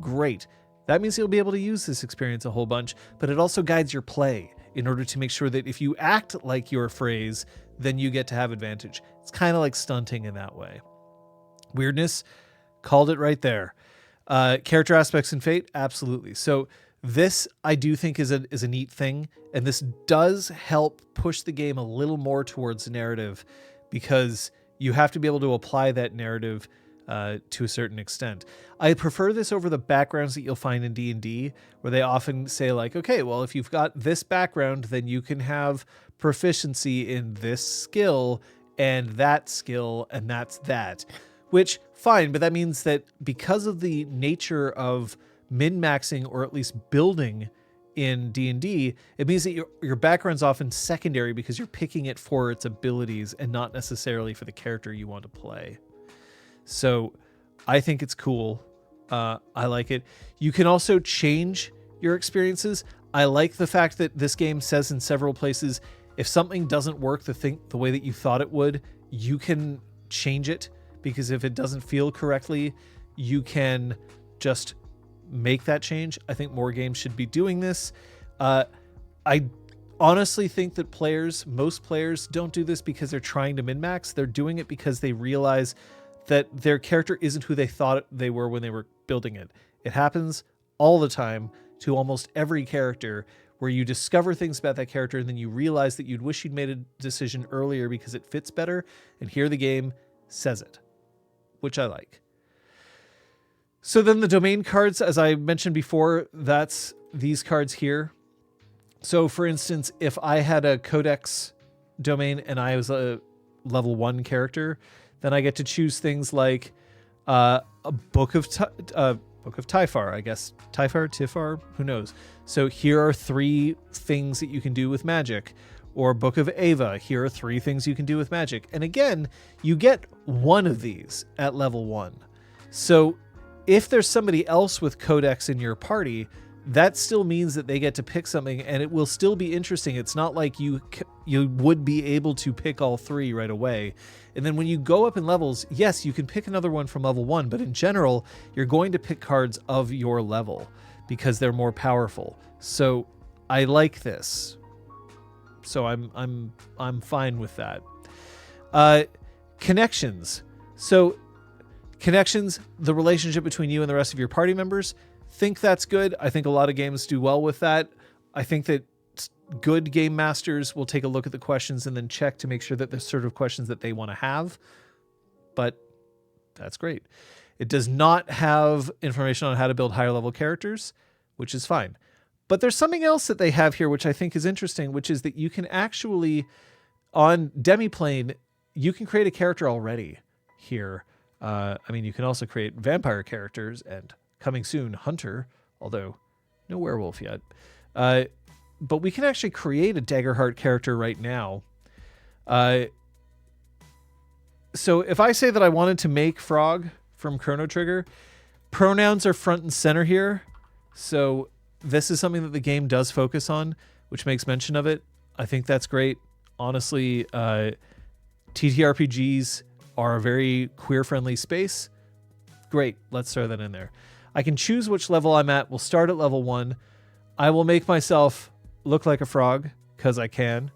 Speaker 1: great. That means you'll be able to use this experience a whole bunch, but it also guides your play in order to make sure that if you act like your phrase, then you get to have advantage. It's kind of like stunting in that way. Weirdness, called it right there. Character aspects and fate, absolutely. So this, I do think, is a neat thing, and this does help push the game a little more towards narrative, because you have to be able to apply that narrative to a certain extent. I prefer this over the backgrounds that you'll find in D&D, where they often say like, okay, well, if you've got this background, then you can have proficiency in this skill and that skill, and that's that. Which, fine, but that means that because of the nature of min-maxing, or at least building in D&D, it means that your background's often secondary because you're picking it for its abilities and not necessarily for the character you want to play. So I think it's cool. I like it. You can also change your experiences. I like the fact that this game says in several places, if something doesn't work the way that you thought it would, you can change it, because if it doesn't feel correctly, you can just make that change. I think more games should be doing this. I honestly think that most players don't do this because they're trying to min-max. They're doing it because they realize that their character isn't who they thought they were when they were building it. It happens all the time to almost every character, where you discover things about that character and then you realize that you'd wish you'd made a decision earlier because it fits better, and here the game says it, which I like. So then the domain cards, as I mentioned before, that's these cards here. So for instance, if I had a codex domain and I was a level 1 character, then I get to choose things like a book of Typhar, I guess. Tifar, who knows? So here are 3 things that you can do with magic. Or Book of Ava, here are 3 things you can do with magic. And again, you get one of these at level 1. So if there's somebody else with codex in your party, that still means that they get to pick something, and it will still be interesting. It's not like you would be able to pick all 3 right away. And then when you go up in levels, yes, you can pick another one from level 1, but in general, you're going to pick cards of your level because they're more powerful. So I like this. So I'm fine with that. Connections. So connections, the relationship between you and the rest of your party members, think that's good. I think a lot of games do well with that. I think that good game masters will take a look at the questions and then check to make sure that they're sort of questions that they want to have. But that's great. It does not have information on how to build higher level characters, which is fine. But there's something else that they have here, which I think is interesting, which is that you can actually, on Demiplane, you can create a character already here. I mean, you can also create vampire characters, and coming soon, Hunter, although no werewolf yet. But we can actually create a Daggerheart character right now. So if I say that I wanted to make Frog from Chrono Trigger, pronouns are front and center here. So this is something that the game does focus on, which makes mention of it. I think that's great. Honestly, TTRPGs are a very queer-friendly space. Great, let's throw that in there. I can choose which level I'm at. We'll start at level 1. I will make myself look like a frog, because I can.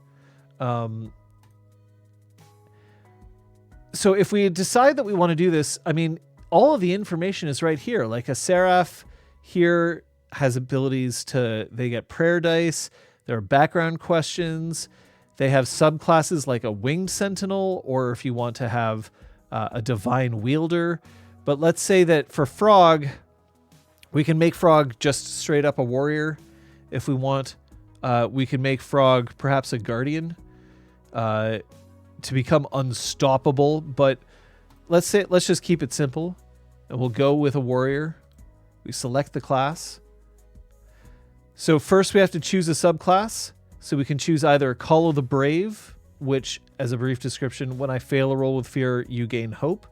Speaker 1: So if we decide that we want to do this, I mean, all of the information is right here. Like a Seraph here has abilities they get prayer dice. There are background questions. They have subclasses like a winged sentinel, or if you want to have a divine wielder. But let's say that for Frog, we can make Frog just straight up a warrior. If we want, we can make Frog perhaps a guardian to become unstoppable. But let's just keep it simple, and we'll go with a warrior. We select the class. So first we have to choose a subclass. So we can choose either Call of the Brave, which, as a brief description, when I fail a roll with fear, you gain hope.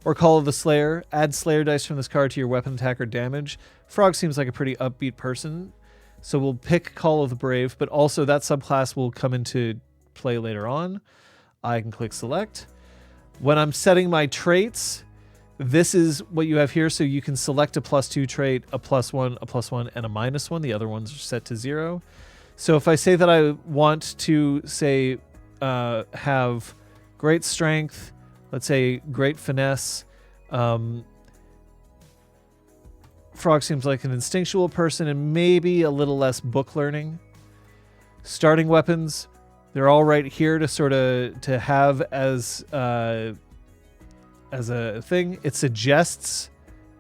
Speaker 1: Or Call of the Slayer, add Slayer dice from this card to your weapon attack or damage. Frog seems like a pretty upbeat person, so we'll pick Call of the Brave, but also that subclass will come into play later on. I can click Select. When I'm setting my traits, this is what you have here, so you can select a +2 trait, a +1, a +1, and a -1. The other ones are set to 0. So if I say that I want to, say, have great strength, let's say great finesse, Frog seems like an instinctual person and maybe a little less book learning. Starting weapons, they're all right here to sort of to have as a thing. It suggests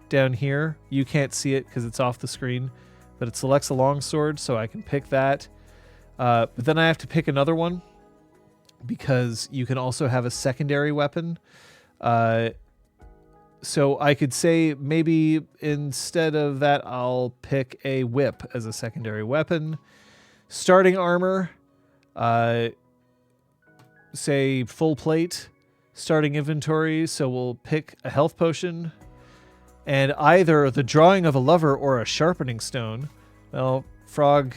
Speaker 1: down here. You can't see it because it's off the screen, but it selects a longsword, so I can pick that. But then I have to pick another one because you can also have a secondary weapon. So I could say maybe instead of that, I'll pick a whip as a secondary weapon. Starting armor, say full plate. Starting inventory, so we'll pick a health potion. And either the drawing of a lover or a sharpening stone. Well, Frog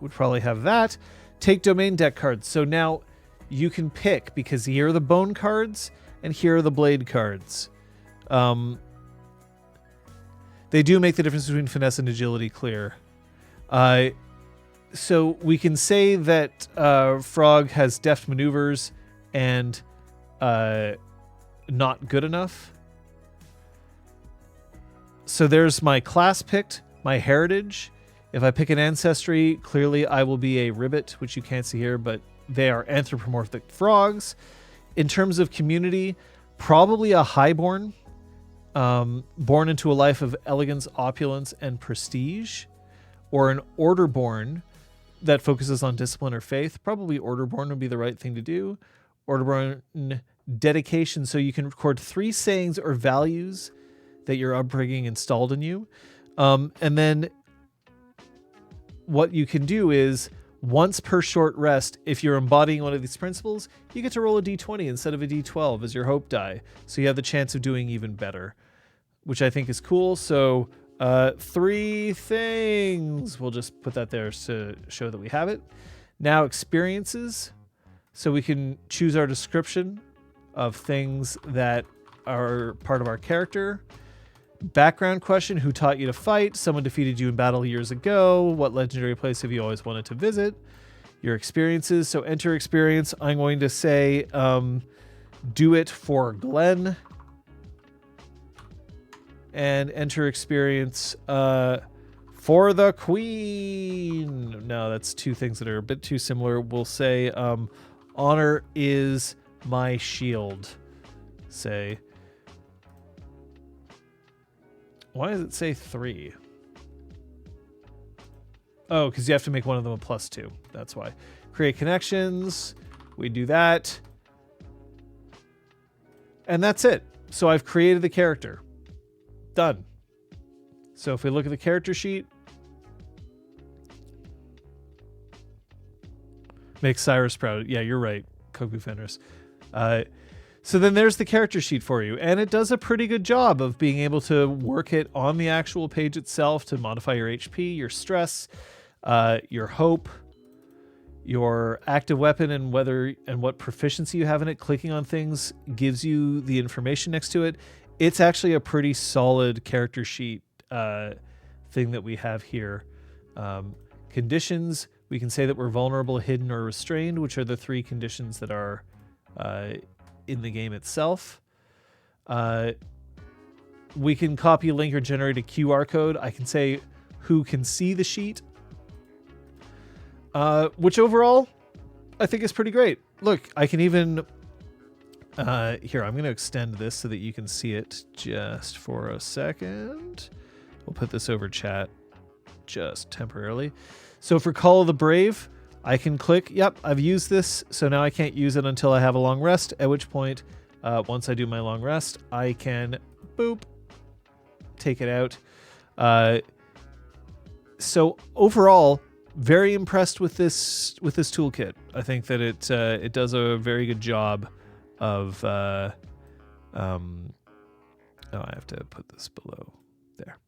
Speaker 1: would probably have that. Take domain deck cards. So now you can pick, because here are the bone cards and here are the blade cards. They do make the difference between finesse and agility clear. So we can say that Frog has deft maneuvers and not good enough. So there's my class picked, my heritage. If I pick an ancestry, clearly I will be a ribbit, which you can't see here, but they are anthropomorphic frogs. In terms of community, probably a highborn, born into a life of elegance, opulence, and prestige, or an orderborn that focuses on discipline or faith. Probably orderborn would be the right thing to do. Orderborn dedication, so you can record 3 sayings or values that your upbringing installed in you. And then what you can do is, once per short rest, if you're embodying one of these principles, you get to roll a d20 instead of a d12 as your hope die. So you have the chance of doing even better, which I think is cool. So 3 things. We'll just put that there to show that we have it. Now experiences. So we can choose our description of things that are part of our character. Background question: who taught you to fight? Someone defeated you in battle years ago. What legendary place have you always wanted to visit? Your experiences. So enter experience. I'm going to say do it for Glenn. And enter experience for the Queen. No, that's 2 things that are a bit too similar. We'll say honor is my shield. Say. Why does it say 3? Oh, because you have to make one of them a +2. That's why. Create connections. We do that. And that's it. So I've created the character. Done. So if we look at the character sheet, make Cyrus proud. Yeah, you're right, Koku Fenris. So then there's the character sheet for you. And it does a pretty good job of being able to work it on the actual page itself to modify your HP, your stress, your hope, your active weapon, and what proficiency you have in it. Clicking on things gives you the information next to it. It's actually a pretty solid character sheet thing that we have here. Conditions, we can say that we're vulnerable, hidden, or restrained, which are the 3 conditions that are in the game itself. We can copy, link, or generate a QR code. I can say who can see the sheet, which overall I think is pretty great. Look, I can even here, I'm going to extend this so that you can see it just for a second. We'll put this over chat just temporarily. So for Call of the Brave, I can click, yep, I've used this, so now I can't use it until I have a long rest, at which point, once I do my long rest, I can, boop, take it out. So overall, very impressed with this toolkit. I think that it does a very good job of, oh, I have to put this below there.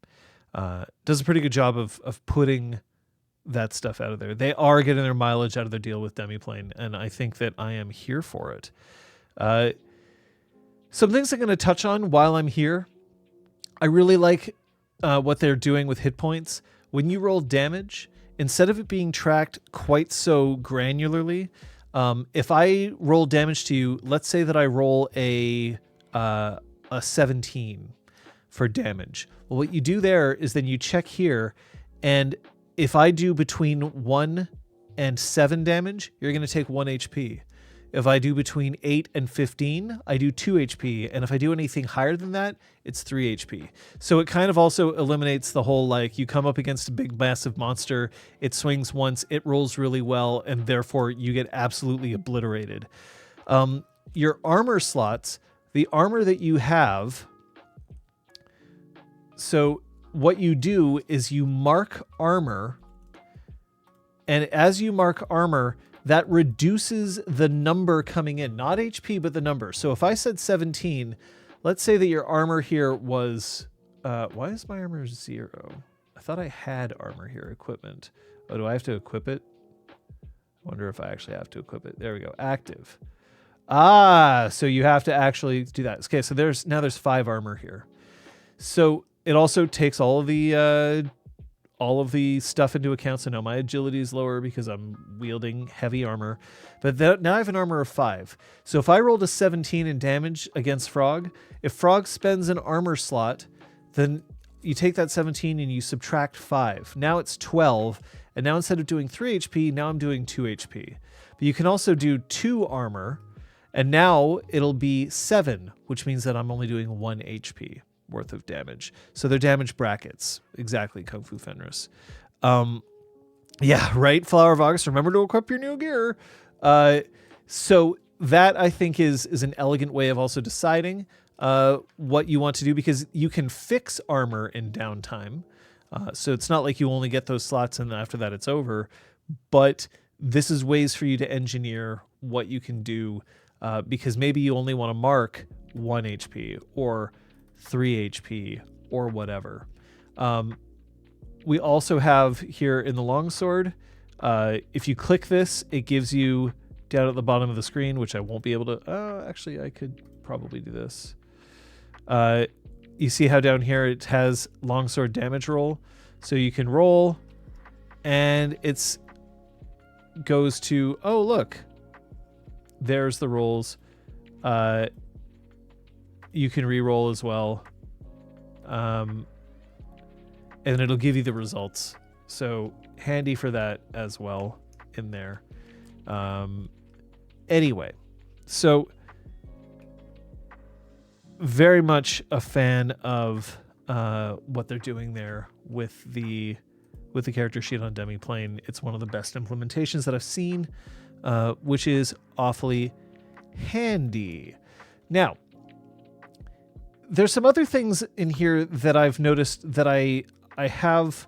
Speaker 1: Does a pretty good job of putting that stuff out of there. They are getting their mileage out of their deal with Demiplane, and I think that I am here for it. Some things I'm going to touch on while I'm here. I really like what they're doing with hit points. When you roll damage, instead of it being tracked quite so granularly, if I roll damage to you, let's say that I roll a 17 for damage. Well, what you do there is then you check here, and if I do between 1 and 7 damage, you're going to take 1 HP. If I do between 8 and 15, I do 2 HP. And if I do anything higher than that, it's 3 HP. So it kind of also eliminates the whole, like, you come up against a big, massive monster, it swings once, it rolls really well, and therefore you get absolutely obliterated. Your armor slots, the armor that you have, so what you do is you mark armor, and as you mark armor, that reduces the number coming in, not HP, but the number. So if I said 17, let's say that your armor here was, why is my armor 0? I thought I had armor here, equipment. Oh, do I have to equip it? I wonder if I actually have to equip it. There we go, active. Ah, so you have to actually do that. Okay, so there's 5 armor here. So it also takes all of the stuff into account. So now my agility is lower because I'm wielding heavy armor. But now I have an armor of 5. So if I rolled a 17 in damage against Frog, if Frog spends an armor slot, then you take that 17 and you subtract 5. Now it's 12. And now instead of doing 3 HP, now I'm doing 2 HP. But you can also do 2 armor. And now it'll be 7, which means that I'm only doing 1 HP. Worth of damage. So they're damage brackets. Exactly, Kung Fu Fenris. Yeah, right, Flower of August. Remember to equip your new gear. So that, I think, is an elegant way of also deciding what you want to do, because you can fix armor in downtime. So it's not like you only get those slots and after that it's over. But this is ways for you to engineer what you can do, because maybe you only want to mark 1 HP or 3 HP or whatever. We also have here in the longsword, if you click this, it gives you down at the bottom of the screen, which I won't be able to, actually I could probably do this. You see how down here it has longsword damage roll. So you can roll and it's goes to, oh look, there's the rolls. You can re-roll as well. And it'll give you the results. So handy for that as well in there. Anyway, so very much a fan of what they're doing there with the with the character sheet on Demiplane. It's one of the best implementations that I've seen, which is awfully handy. Now, there's some other things in here that I've noticed that I have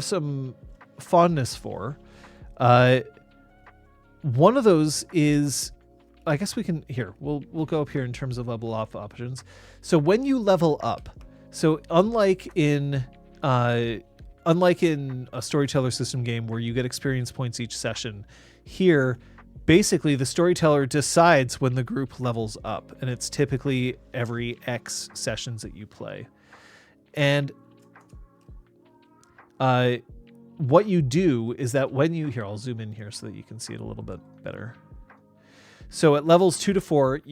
Speaker 1: some fondness for. One of those is, I guess we'll go up here in terms of level up options. So when you level up, so unlike in a storyteller system game where you get experience points each session, here basically the storyteller decides when the group levels up, and it's typically every X sessions that you play. And what you do is that when you, here, I'll zoom in here so that you can see it a little bit better. So at levels 2 to 4,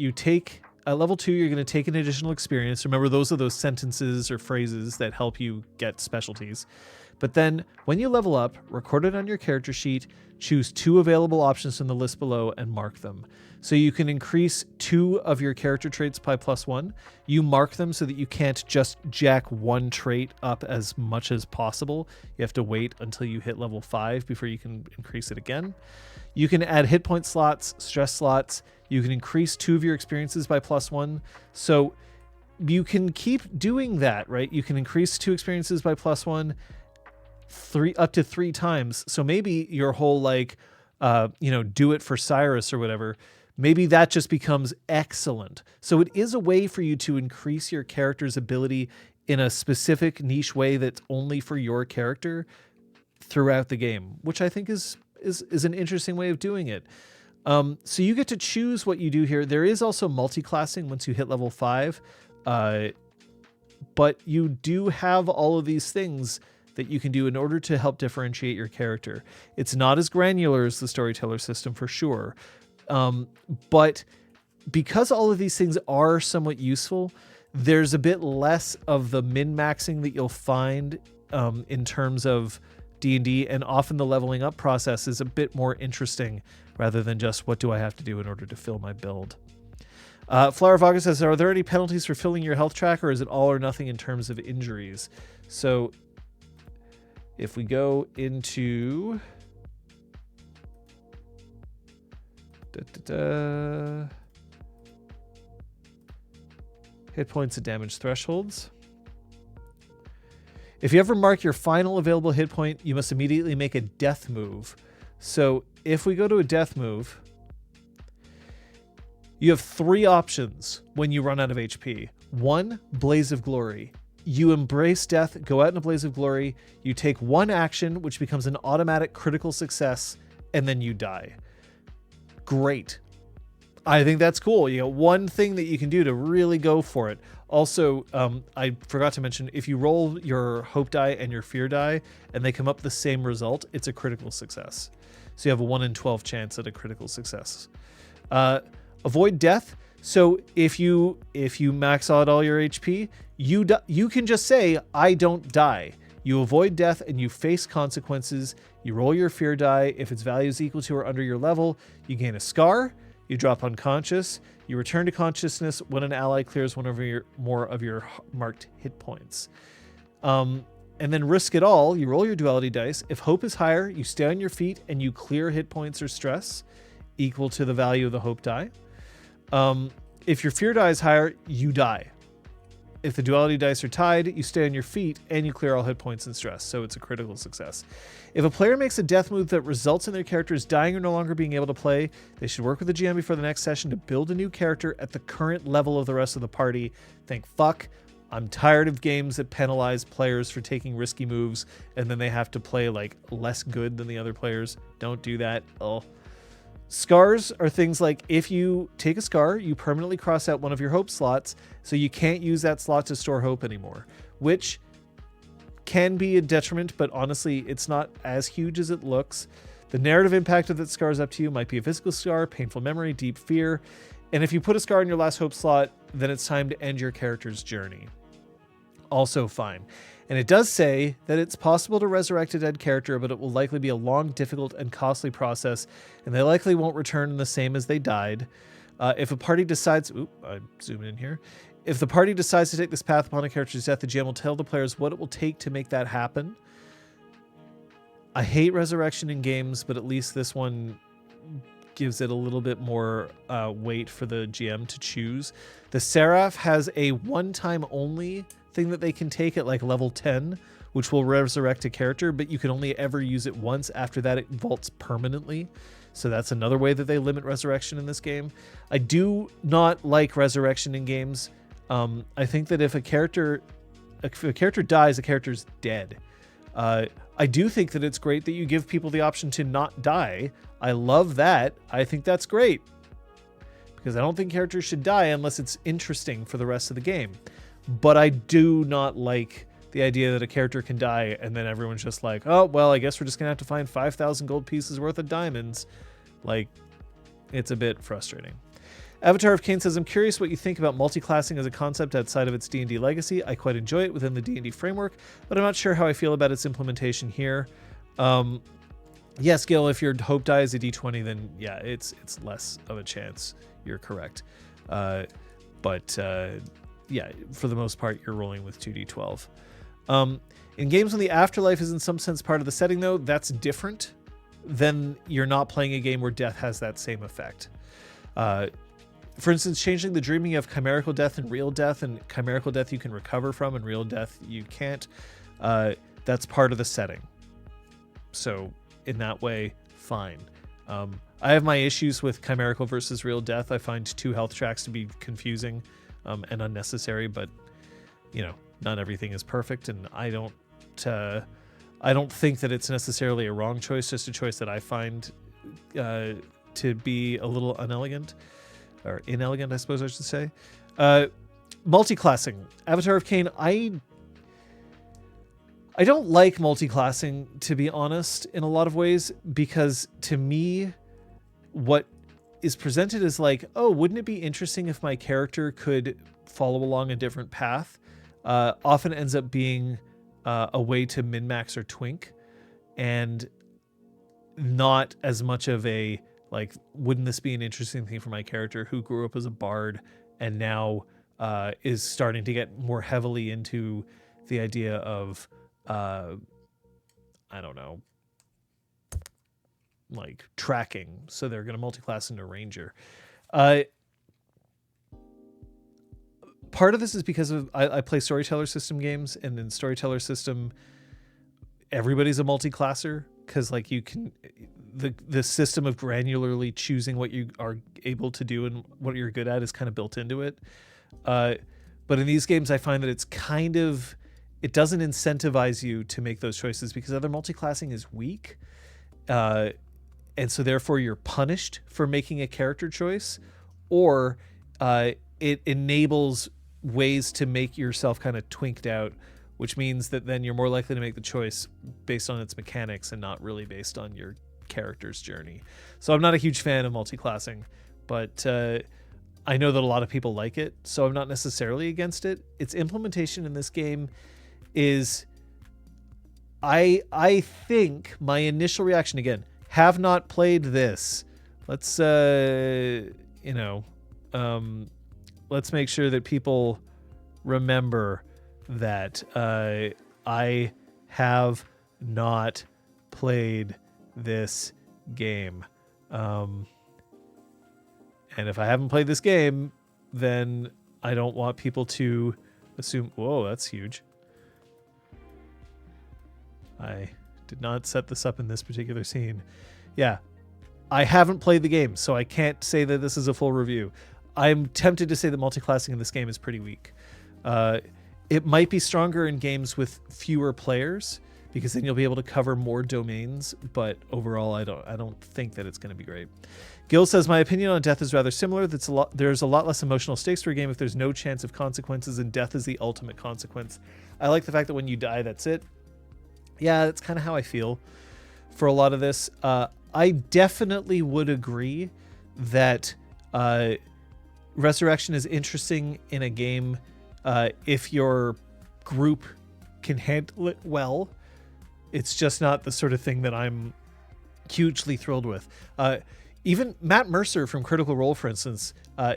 Speaker 1: at level 2, you're going to take an additional experience. Remember, those are those sentences or phrases that help you get specialties. But then when you level up, record it on your character sheet, choose 2 available options from the list below and mark them. So you can increase 2 of your character traits by +1. You mark them so that you can't just jack one trait up as much as possible. You have to wait until you hit level 5 before you can increase it again. You can add hit point slots, stress slots. You can increase 2 of your experiences by +1. So you can keep doing that, right? You can increase 2 experiences by +1 up to 3 times. So maybe your whole do it for Cyrus or whatever, maybe that just becomes excellent. So it is a way for you to increase your character's ability in a specific niche way that's only for your character throughout the game, which I think is an interesting way of doing it. So you get to choose what you do here. There is also multi-classing once you hit level 5, but you do have all of these things that you can do in order to help differentiate your character. It's not as granular as the storyteller system for sure, but because all of these things are somewhat useful, there's a bit less of the min-maxing that you'll find in terms of D&D, and often the leveling up process is a bit more interesting rather than just what do I have to do in order to fill my build. Flower of August says, are there any penalties for filling your health track, or is it all or nothing in terms of injuries? So if we go into hit points and damage thresholds. If you ever mark your final available hit point, you must immediately make a death move. So if we go to a death move, you have 3 options when you run out of HP. 1, Blaze of Glory. You embrace death, go out in a blaze of glory, you take 1 action, which becomes an automatic critical success, and then you die. Great. I think that's cool. You got 1 thing that you can do to really go for it. Also, I forgot to mention, if you roll your hope die and your fear die, and they come up the same result, it's a critical success. So you have a 1 in 12 chance at a critical success. Avoid death. So if you max out all your HP, you can just say, I don't die. You avoid death and you face consequences. You roll your fear die. If its value is equal to or under your level, you gain a scar. You drop unconscious. You return to consciousness when an ally clears one of more of your marked hit points. And then risk it all. You roll your duality dice. If hope is higher, you stay on your feet and you clear hit points or stress equal to the value of the hope die. If your fear die is higher, you die. If the duality dice are tied, you stay on your feet and you clear all hit points and stress, so it's a critical success. If a player makes a death move that results in their characters dying or no longer being able to play, they should work with the GM before the next session to build a new character at the current level of the rest of the party. Thank fuck. I'm tired of games that penalize players for taking risky moves and then they have to play like less good than the other players. Don't do that. Oh. Scars are things like if you take a scar, you permanently cross out one of your hope slots, so you can't use that slot to store hope anymore, which can be a detriment, but honestly, it's not as huge as it looks. The narrative impact of that scar is up to you. Might be a physical scar, painful memory, deep fear. And if you put a scar in your last hope slot, then it's time to end your character's journey. Also fine. And it does say that it's possible to resurrect a dead character, but it will likely be a long, difficult, and costly process, and they likely won't return the same as they died. If a party decides... I'm zooming in here. If the party decides to take this path upon a character's death, the GM will tell the players what it will take to make that happen. I hate resurrection in games, but at least this one gives it a little bit more weight for the GM to choose. The Seraph has a one-time only thing that they can take at like level 10, which will resurrect a character, but you can only ever use it once. After that, it vaults permanently. So that's another way that they limit resurrection in this game. I do not like resurrection in games. I think that if a character dies, a character's dead. I do think that it's great that you give people the option to not die. I love that. I think that's great. Because I don't think characters should die unless it's interesting for the rest of the game. But I do not like the idea that a character can die and then everyone's just like, oh, well, I guess we're just going to have to find 5,000 gold pieces worth of diamonds. Like, it's a bit frustrating. Avatar of Cain says, I'm curious what you think about multi-classing as a concept outside of its D&D legacy. I quite enjoy it within the D&D framework, but I'm not sure how I feel about its implementation here. Yes, Gil, if your hope die is a D20, then yeah, it's less of a chance. You're correct. But yeah, for the most part, you're rolling with 2D12. In games when the afterlife is in some sense part of the setting, though, that's different. Then you're not playing a game where death has that same effect. For instance, changing the dreaming of chimerical death and real death, and chimerical death you can recover from and real death you can't. That's part of the setting. So in that way, fine. I have my issues with chimerical versus real death. I find 2 health tracks to be confusing and unnecessary, but you know, not everything is perfect, and I don't think that it's necessarily a wrong choice, just a choice that I find to be a little unelegant. Or inelegant, I suppose I should say. Multi-classing. Avatar of Cain, I don't like multi-classing, to be honest, in a lot of ways, because to me, what is presented is like, oh, wouldn't it be interesting if my character could follow along a different path? Often ends up being a way to min-max or twink, and not as much of a, like, wouldn't this be an interesting thing for my character who grew up as a bard and now is starting to get more heavily into the idea of, I don't know, like tracking. So they're going to multi-class into ranger. Part of this is because of I play storyteller system games, and in storyteller system, everybody's a multi-classer because like you can. The system of granularly choosing what you are able to do and what you're good at is kind of built into it. But in these games, I find that it's kind of, it doesn't incentivize you to make those choices because other multi-classing is weak. And so therefore you're punished for making a character choice, or it enables ways to make yourself kind of twinked out, which means that then you're more likely to make the choice based on its mechanics and not really based on your character's journey. So I'm not a huge fan of multi-classing, but I know that a lot of people like it, so I'm not necessarily against it. Its implementation in this game is, I think my initial reaction, again, have not played this. Let's let's make sure that people remember that I have not played this game. And if I haven't played this game, then I don't want people to assume, whoa, that's huge. I did not set this up in this particular scene. Yeah, I haven't played the game, so I can't say that this is a full review. I'm tempted to say that multi-classing in this game is pretty weak. It might be stronger in games with fewer players, because then you'll be able to cover more domains, but overall I don't think that it's going to be great. Gil says, my opinion on death is rather similar. There's a lot less emotional stakes for a game if there's no chance of consequences, and death is the ultimate consequence. I like the fact that when you die, that's it. Yeah, that's kind of how I feel for a lot of this. I definitely would agree that resurrection is interesting in a game if your group can handle it well. It's just not the sort of thing that I'm hugely thrilled with. Even Matt Mercer from Critical Role, for instance,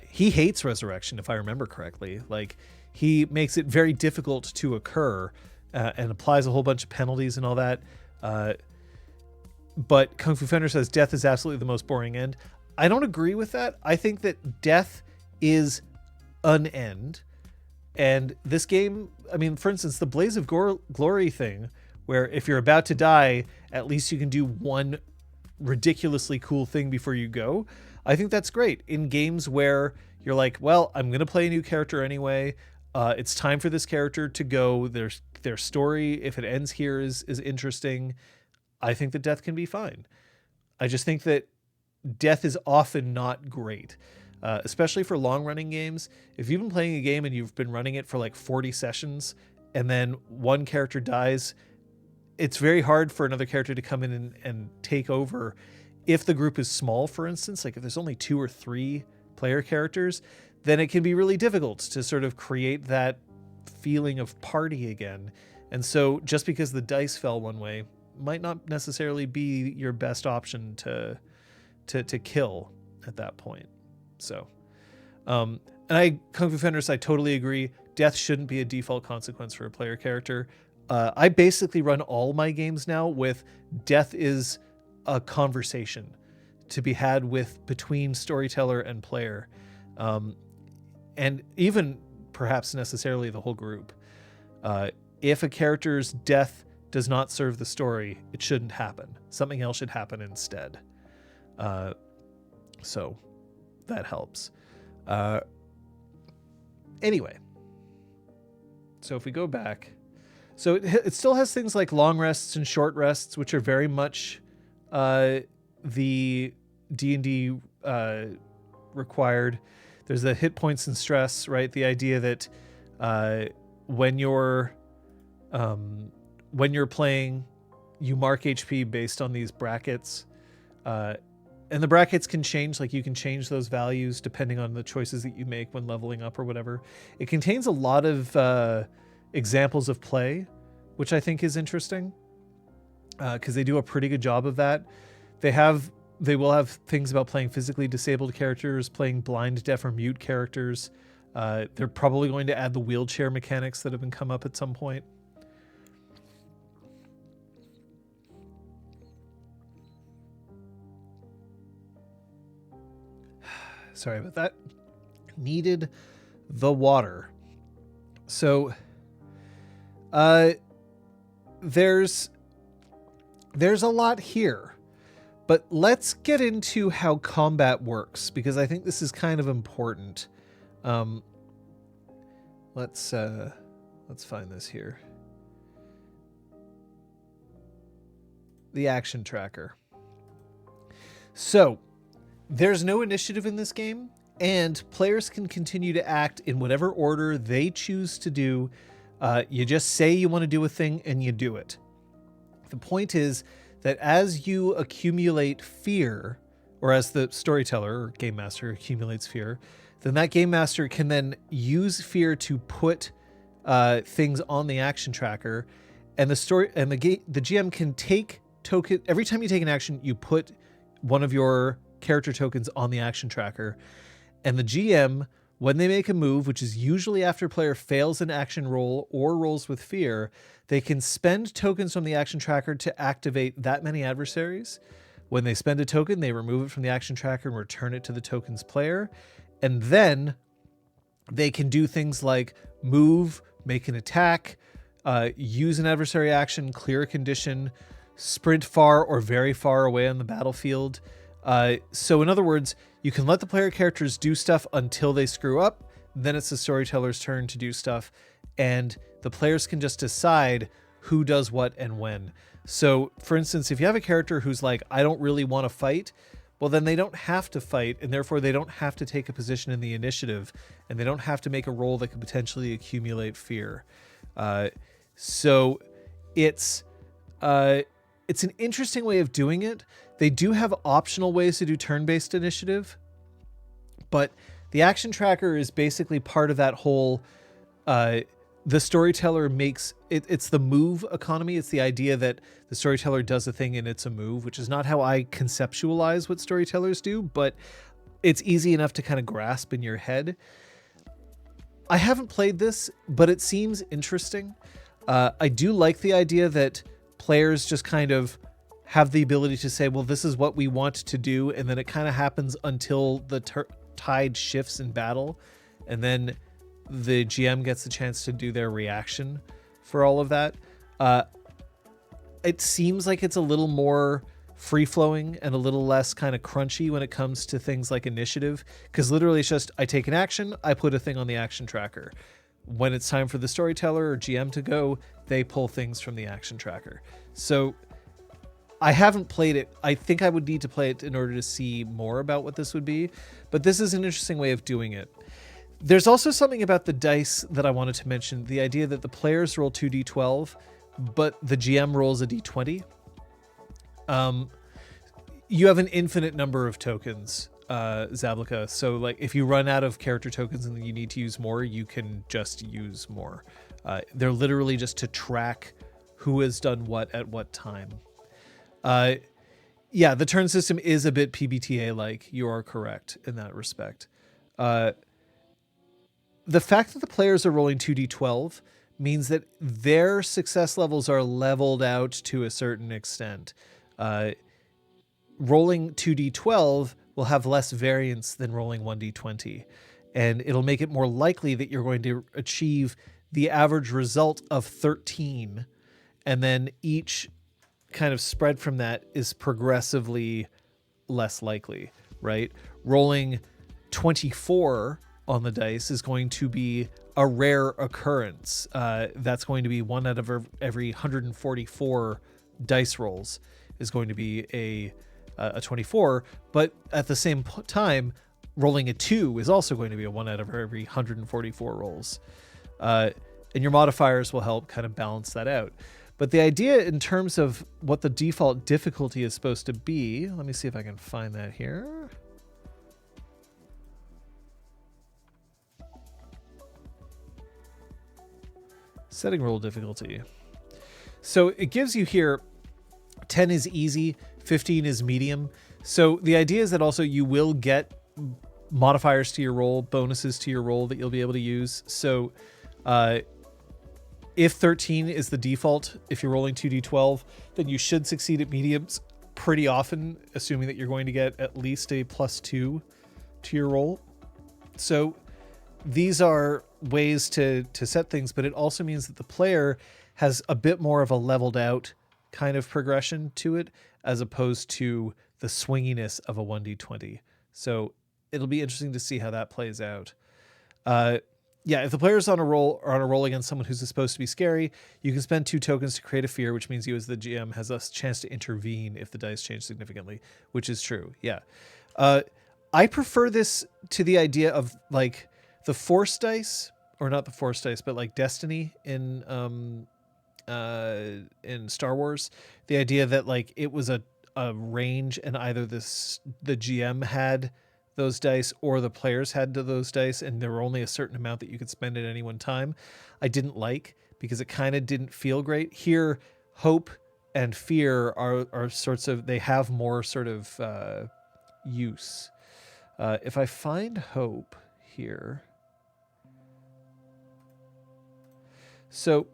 Speaker 1: he hates resurrection, if I remember correctly. Like, he makes it very difficult to occur and applies a whole bunch of penalties and all that. But Kung Fu Fender says death is absolutely the most boring end. I don't agree with that. I think that death is an end. And this game, I mean, for instance, the Blaze of Glory thing, where if you're about to die, at least you can do one ridiculously cool thing before you go. I think that's great. In games where you're like, well, I'm going to play a new character anyway. It's time for this character to go. Their story, if it ends here, is interesting. I think that death can be fine. I just think that death is often not great, especially for long-running games. If you've been playing a game and you've been running it for like 40 sessions and then one character dies, it's very hard for another character to come in and take over. If the group is small, for instance, like if there's only 2 or 3 player characters, then it can be really difficult to sort of create that feeling of party again. And so just because the dice fell one way might not necessarily be your best option to kill at that point. So, and Kung Fu Fenders, I totally agree. Death shouldn't be a default consequence for a player character. I basically run all my games now with death is a conversation to be had between storyteller and player, and even perhaps necessarily the whole group. If a character's death does not serve the story, it shouldn't happen. Something else should happen instead. So that helps. Anyway, so if we go back, so it still has things like long rests and short rests, which are very much the D&D required. There's the hit points and stress, right? The idea that when you're playing, you mark HP based on these brackets, and the brackets can change. Like you can change those values depending on the choices that you make when leveling up or whatever. It contains a lot of examples of play, which I think is interesting, because they do a pretty good job of that. They will have things about playing physically disabled characters, playing blind, deaf, or mute characters. They're probably going to add the wheelchair mechanics that have been come up at some point. Sorry about that. Needed the water. So, there's a lot here, but let's get into how combat works, because I think this is kind of important. Let's find this here. The action tracker. So, there's no initiative in this game, and players can continue to act in whatever order they choose to do. You just say you want to do a thing, and you do it. The point is that as you accumulate fear, or as the storyteller or game master accumulates fear, then that game master can then use fear to put things on the action tracker, and the GM can take token every time you take an action. You put one of your character tokens on the action tracker, and the GM, when they make a move, which is usually after a player fails an action roll or rolls with fear, they can spend tokens from the action tracker to activate that many adversaries. When they spend a token, they remove it from the action tracker and return it to the token's player. And then they can do things like move, make an attack, use an adversary action, clear a condition, sprint far or very far away on the battlefield. So in other words, you can let the player characters do stuff until they screw up. Then it's the storyteller's turn to do stuff, and the players can just decide who does what and when. So for instance, if you have a character who's like, I don't really want to fight, well, then they don't have to fight, and therefore they don't have to take a position in the initiative, and they don't have to make a roll that could potentially accumulate fear. So it's an interesting way of doing it. They do have optional ways to do turn-based initiative, but the action tracker is basically part of that whole, the storyteller makes it. It's the move economy. It's the idea that the storyteller does a thing and it's a move, which is not how I conceptualize what storytellers do, but it's easy enough to kind of grasp in your head. I haven't played this, but it seems interesting. I do like the idea that players just kind of have the ability to say, well, this is what we want to do, and then it kind of happens until the tide shifts in battle, and then the GM gets the chance to do their reaction for all of that. It seems like it's a little more free-flowing and a little less kind of crunchy when it comes to things like initiative, because literally it's just, I take an action, I put a thing on the action tracker. When it's time for the storyteller or GM to go, they pull things from the action tracker. So I haven't played it. I think I would need to play it in order to see more about what this would be, but this is an interesting way of doing it. There's also something about the dice that I wanted to mention, the idea that the players roll 2d12, but the GM rolls a d20. You have an infinite number of tokens, Zablica. So like if you run out of character tokens and you need to use more, you can just use more. They're literally just to track who has done what at what time. Yeah, the turn system is a bit PBTA-like. You are correct in that respect. The fact that the players are rolling 2d12 means that their success levels are leveled out to a certain extent. Rolling 2d12 will have less variance than rolling 1d20, and it'll make it more likely that you're going to achieve the average result of 13, and then each kind of spread from that is progressively less likely, right? Rolling 24 on the dice is going to be a rare occurrence. That's going to be 1 out of every 144 dice rolls is going to be a 24, but at the same time, rolling a 2 is also going to be a 1 out of every 144 rolls. And your modifiers will help kind of balance that out. But the idea in terms of what the default difficulty is supposed to be, let me see if I can find that here. Setting roll difficulty. So it gives you here 10 is easy, 15 is medium. So the idea is that also you will get modifiers to your roll, bonuses to your roll that you'll be able to use. So if 13 is the default, if you're rolling 2d12, then you should succeed at mediums pretty often, assuming that you're going to get at least a +2 to your roll. So these are ways to set things, but it also means that the player has a bit more of a leveled out kind of progression to it, as opposed to the swinginess of a 1d20. So it'll be interesting to see how that plays out. Yeah, if the player's on a roll against someone who's supposed to be scary, you can spend 2 tokens to create a fear, which means you as the GM has a chance to intervene if the dice change significantly, which is true. Yeah. I prefer this to the idea of like the force dice, or not the force dice, but like Destiny in Star Wars. The idea that like it was a range, and either the GM had those dice or the players had those dice, and there were only a certain amount that you could spend at any one time. I didn't like, because it kind of didn't feel great. Here, hope and fear are sorts of, they have more sort of use. If I find hope here, so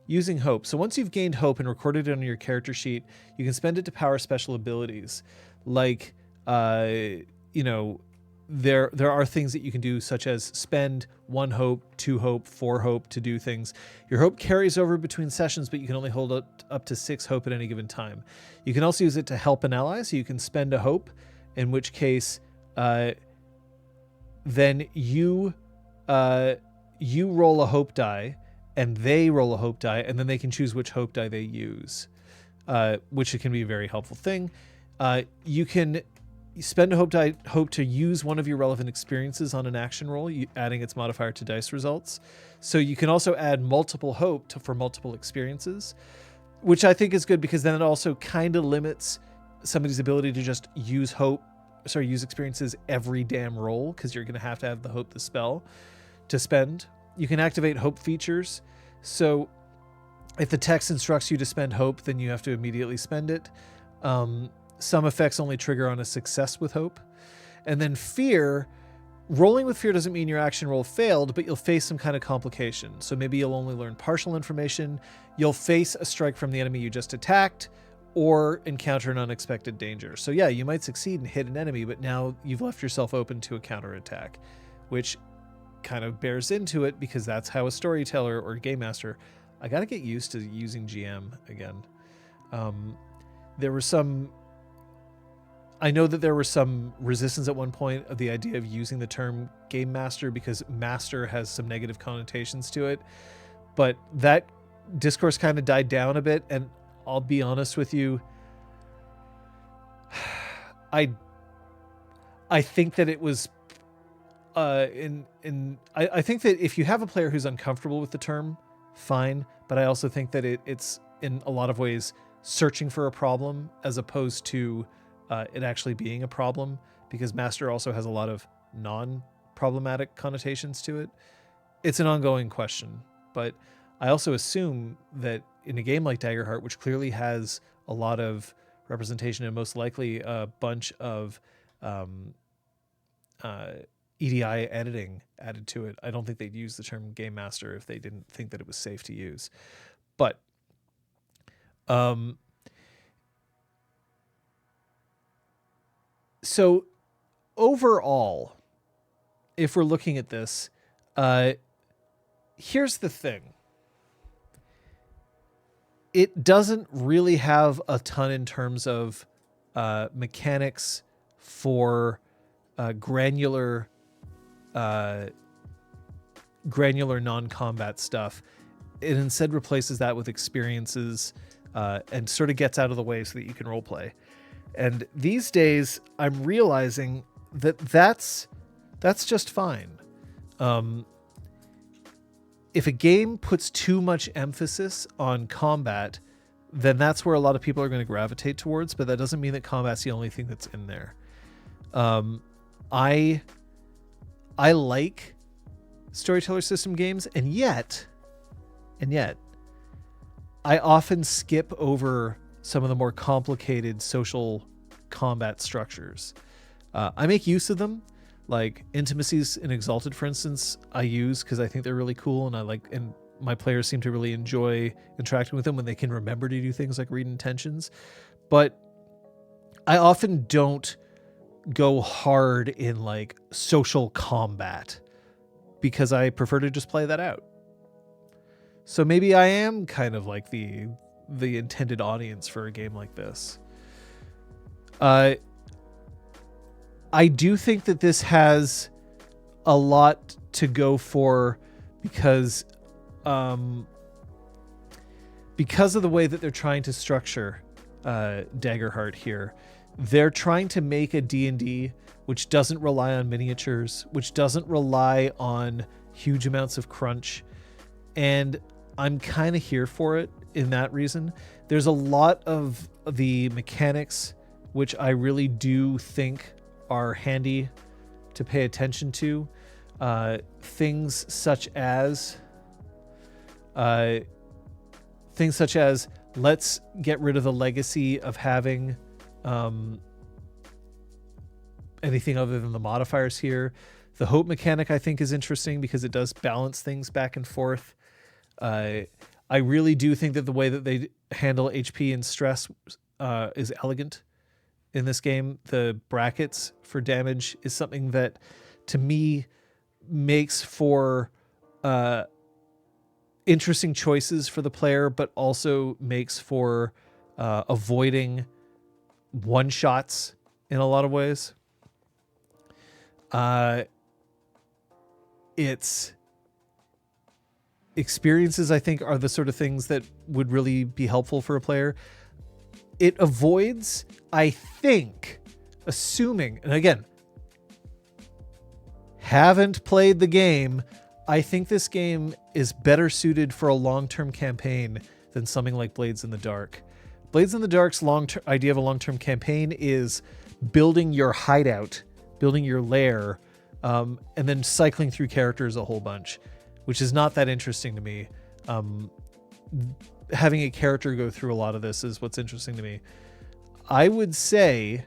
Speaker 1: using hope. So once you've gained hope and recorded it on your character sheet, you can spend it to power special abilities. Like, you know, there are things that you can do, such as spend 1 hope, 2 hope, 4 hope to do things. Your hope carries over between sessions, but you can only hold up to 6 hope at any given time. You can also use it to help an ally, so you can spend a hope, in which case then you roll a hope die, and they roll a hope die, and then they can choose which hope die they use, which can be a very helpful thing. You can spend a hope die, hope to use one of your relevant experiences on an action roll, adding its modifier to dice results. So you can also add multiple hope for multiple experiences, which I think is good, because then it also kind of limits somebody's ability to just use experiences every damn roll, because you're going to have the hope the spell to spend. You can activate hope features. So if the text instructs you to spend hope, then you have to immediately spend it. Some effects only trigger on a success with hope. And then fear, rolling with fear doesn't mean your action roll failed, but you'll face some kind of complication. So maybe you'll only learn partial information. You'll face a strike from the enemy you just attacked, or encounter an unexpected danger. So yeah, you might succeed and hit an enemy, but now you've left yourself open to a counterattack, which kind of bears into it because that's how a storyteller or game master, I got to get used to using GM again. There were some, I know that there was some resistance at one point of the idea of using the term game master because master has some negative connotations to it, but that discourse kind of died down a bit. And I'll be honest with you, I think that it was I think that if you have a player who's uncomfortable with the term, fine, but I also think that it's in a lot of ways searching for a problem as opposed to it actually being a problem, because master also has a lot of non-problematic connotations to it. It's an ongoing question, but I also assume that in a game like Daggerheart, which clearly has a lot of representation and most likely a bunch of EDI editing added to it, I don't think they'd use the term game master if they didn't think that it was safe to use. But so overall, if we're looking at this, here's the thing. It doesn't really have a ton in terms of mechanics for granular non-combat stuff. It instead replaces that with experiences and sort of gets out of the way so that you can roleplay. And these days, I'm realizing that that's just fine. If a game puts too much emphasis on combat, then that's where a lot of people are going to gravitate towards, but that doesn't mean that combat's the only thing that's in there. I like storyteller system games, and yet I often skip over some of the more complicated social combat structures. I make use of them, like intimacies in Exalted, for instance, I use because I think they're really cool, and my players seem to really enjoy interacting with them when they can remember to do things like read intentions. But I often don't go hard in like social combat because I prefer to just play that out. So maybe I am kind of like the intended audience for a game like this. I do think that this has a lot to go for because of the way that they're trying to structure Daggerheart here. They're trying to make a D&D which doesn't rely on miniatures, which doesn't rely on huge amounts of crunch, and I'm kind of here for it in that reason. There's a lot of the mechanics which I really do think are handy to pay attention to. Things such as let's get rid of the legacy of having anything other than the modifiers here. The hope mechanic I think is interesting because it does balance things back and forth. I really do think that the way that they handle HP and stress is elegant in this game. The brackets for damage is something that, to me, makes for interesting choices for the player, but also makes for avoiding one-shots in a lot of ways. Its experiences, I think, are the sort of things that would really be helpful for a player. It avoids, I think, assuming, and again, haven't played the game, I think this game is better suited for a long-term campaign than something like Blades in the Dark. Blades in the Dark's idea of a long-term campaign is building your hideout, building your lair, and then cycling through characters a whole bunch, which is not that interesting to me. Having a character go through a lot of this is what's interesting to me. I would say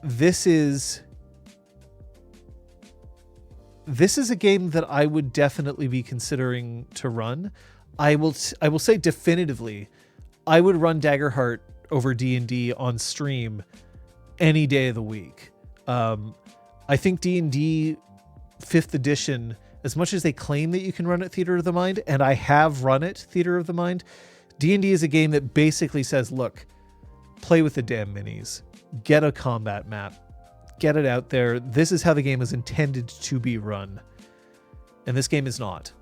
Speaker 1: this is a game that I would definitely be considering to run. I will say definitively, I would run Daggerheart over D&D on stream any day of the week. I think D&D 5th edition, as much as they claim that you can run it Theater of the Mind, and I have run it Theater of the Mind, D&D is a game that basically says, look, play with the damn minis, get a combat map, get it out there. This is how the game is intended to be run. And this game is not.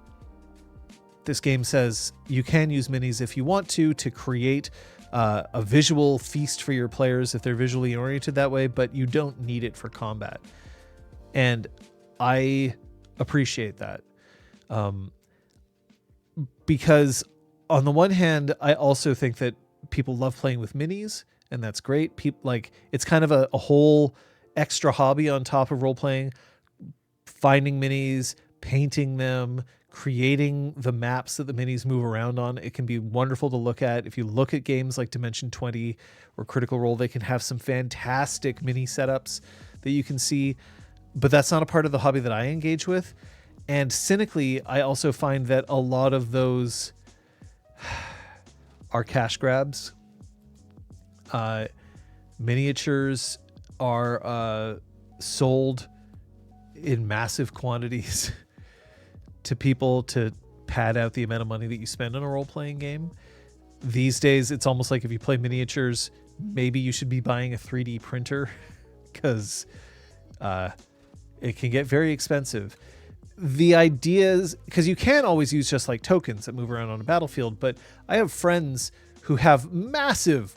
Speaker 1: This game says you can use minis if you want to create a visual feast for your players if they're visually oriented that way, but you don't need it for combat. And I appreciate that. Because on the one hand, I also think that people love playing with minis, and that's great. People like, it's kind of a whole extra hobby on top of role playing, finding minis, painting them, creating the maps that the minis move around on. It can be wonderful to look at. If you look at games like Dimension 20 or Critical Role, they can have some fantastic mini setups that you can see, but that's not a part of the hobby that I engage with. And cynically, I also find that a lot of those are cash grabs. Miniatures are sold in massive quantities to people to pad out the amount of money that you spend on a role-playing game. These days, it's almost like if you play miniatures, maybe you should be buying a 3D printer because it can get very expensive. The idea is, because you can't always use just like tokens that move around on a battlefield, but I have friends who have massive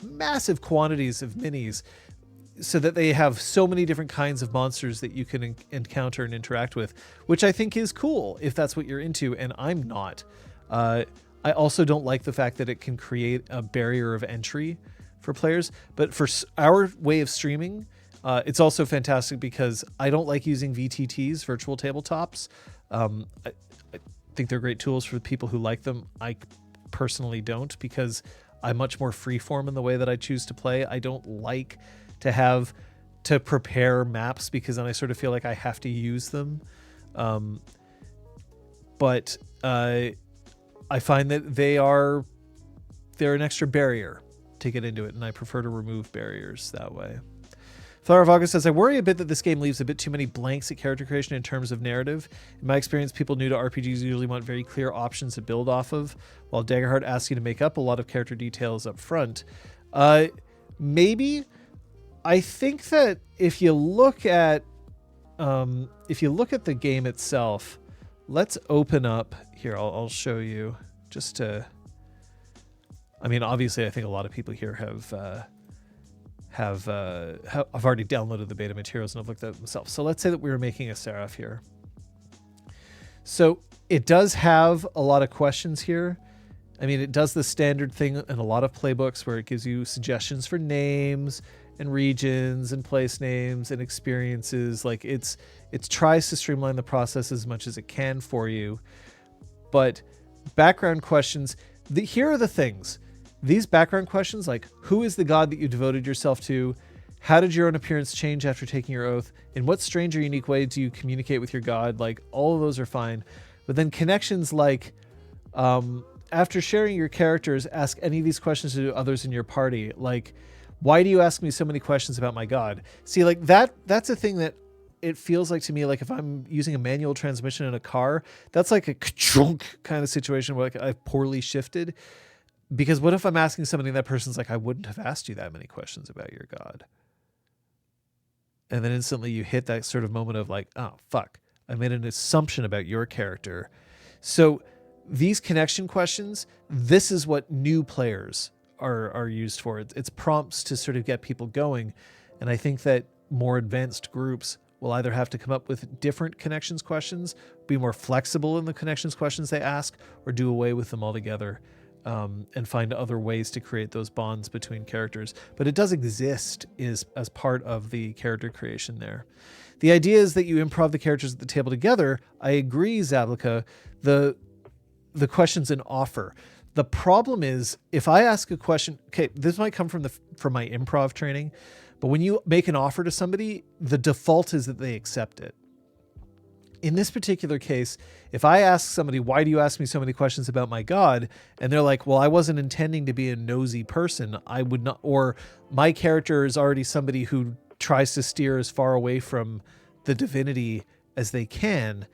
Speaker 1: quantities of minis so that they have so many different kinds of monsters that you can encounter and interact with, which I think is cool if that's what you're into, and I'm not. I also don't like the fact that it can create a barrier of entry for players, but for our way of streaming, it's also fantastic because I don't like using VTTs, virtual tabletops. I think they're great tools for the people who like them. I personally don't, because I'm much more freeform in the way that I choose to play. I don't like to have to prepare maps because then I sort of feel like I have to use them. But I find that they're an extra barrier to get into it, and I prefer to remove barriers that way. Flower of August says, I worry a bit that this game leaves a bit too many blanks at character creation in terms of narrative. In my experience, people new to RPGs usually want very clear options to build off of, while Daggerheart asks you to make up a lot of character details up front. Maybe. I think that if you look at the game itself, let's open up here. I'll show you just to. I mean, obviously, I think a lot of people here have already downloaded the beta materials and have looked at it themselves. So let's say that we were making a seraph here. So it does have a lot of questions here. I mean, it does the standard thing in a lot of playbooks where it gives you suggestions for names and regions and place names and experiences. Like it tries to streamline the process as much as it can for you. But background questions, here are the things. These background questions, like who is the god that you devoted yourself to? How did your own appearance change after taking your oath? In what strange or unique way do you communicate with your god? Like all of those are fine. But then connections like, after sharing your characters, ask any of these questions to others in your party. Like, why do you ask me so many questions about my god? See, like that's a thing that it feels like to me, like if I'm using a manual transmission in a car, that's like a ka-chunk kind of situation where like I've poorly shifted. Because what if I'm asking somebody and that person's like, I wouldn't have asked you that many questions about your god. And then instantly you hit that sort of moment of like, oh, fuck, I made an assumption about your character. So these connection questions, this is what new players are used for. It's prompts to sort of get people going. And I think that more advanced groups will either have to come up with different connections questions, be more flexible in the connections questions they ask, or do away with them altogether. And find other ways to create those bonds between characters. But it does exist as part of the character creation there. The idea is that you improv the characters at the table together. I agree, Zablica. The question's an offer. The problem is, if I ask a question, okay, this might come from my improv training, but when you make an offer to somebody, the default is that they accept it. in this particular case, if I ask somebody, why do you ask me so many questions about my god? And they're like, well, I wasn't intending to be a nosy person. I would not, or my character is already somebody who tries to steer as far away from the divinity as they can.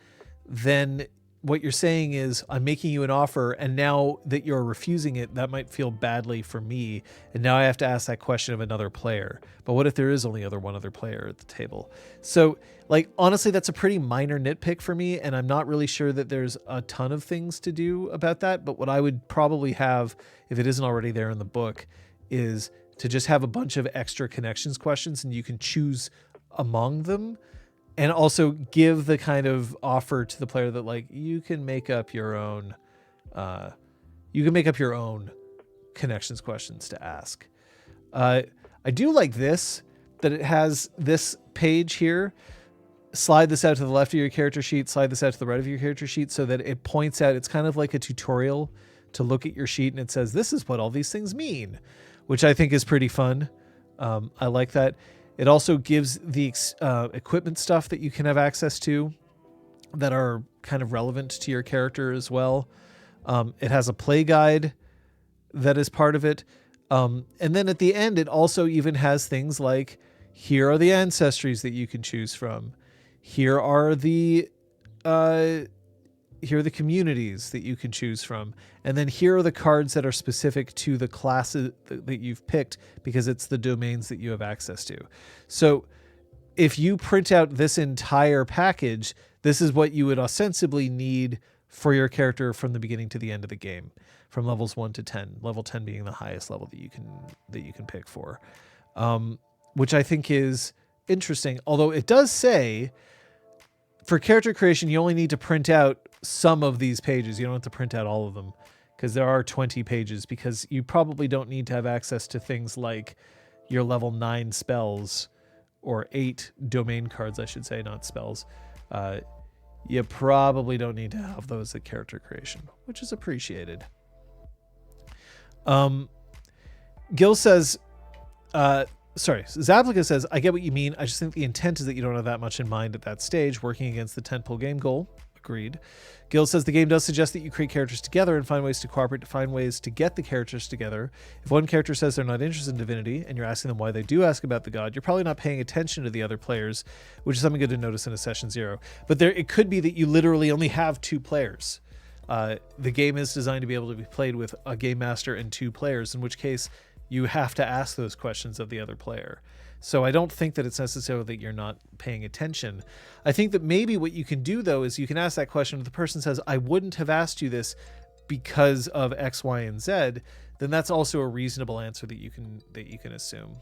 Speaker 1: Then what you're saying is, I'm making you an offer, and now that you're refusing it, that might feel badly for me. And now I have to ask that question of another player. But what if there is only one other player at the table? So, like, honestly, that's a pretty minor nitpick for me, and I'm not really sure that there's a ton of things to do about that. But what I would probably have, if it isn't already there in the book, is to just have a bunch of extra connections questions, and you can choose among them. And also give the kind of offer to the player that, like, you can make up your own connections questions to ask. I do like this, that it has this page here. Slide this out to the left of your character sheet, slide this out to the right of your character sheet, so that it points out, it's kind of like a tutorial to look at your sheet, and it says, this is what all these things mean, which I think is pretty fun. I like that. It also gives the equipment stuff that you can have access to that are kind of relevant to your character as well. It has a play guide that is part of it. And then at the end, it also even has things like, here are the ancestries that you can choose from. Here are the communities that you can choose from. And then here are the cards that are specific to the classes that you've picked, because it's the domains that you have access to. So if you print out this entire package, this is what you would ostensibly need for your character from the beginning to the end of the game, from levels 1 to 10, level 10 being the highest level that you can pick for, which I think is interesting. Although it does say, for character creation, you only need to print out some of these pages. You don't have to print out all of them, because there are 20 pages, because you probably don't need to have access to things like your level 9 spells, or 8 domain cards, I should say, not spells. You probably don't need to have those at character creation, which is appreciated. Gil says, Zaplica says, I get what you mean. I just think the intent is that you don't have that much in mind at that stage, working against the tentpole game goal. Agreed. Gil says the game does suggest that you create characters together and find ways to cooperate to find ways to get the characters together. If one character says they're not interested in divinity and you're asking them why they do ask about the god, you're probably not paying attention to the other players, which is something good to notice in a session 0. But it could be that you literally only have 2 players. The game is designed to be able to be played with a game master and 2 players, in which case you have to ask those questions of the other player. So I don't think that it's necessarily that you're not paying attention. I think that maybe what you can do, though, is you can ask that question. If the person says, I wouldn't have asked you this because of X, Y, and Z, then that's also a reasonable answer that you can assume.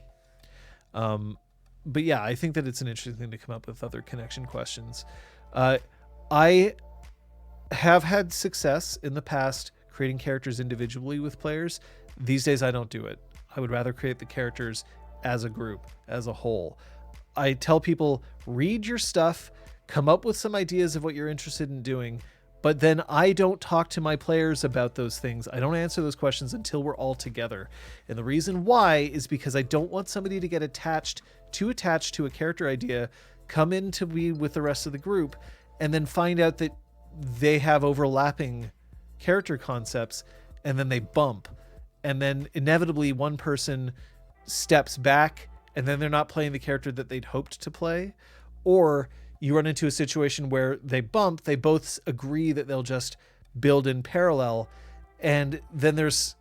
Speaker 1: But yeah, I think that it's an interesting thing to come up with other connection questions. I have had success in the past creating characters individually with players. These days, I don't do it. I would rather create the characters as a group, as a whole. I tell people, read your stuff, come up with some ideas of what you're interested in doing, but then I don't talk to my players about those things. I don't answer those questions until we're all together. And the reason why is because I don't want somebody to get attached to a character idea, come in to be with the rest of the group, and then find out that they have overlapping character concepts, and then they bump. And then inevitably one person steps back, and then they're not playing the character that they'd hoped to play. Or you run into a situation where they bump, they both agree that they'll just build in parallel. And then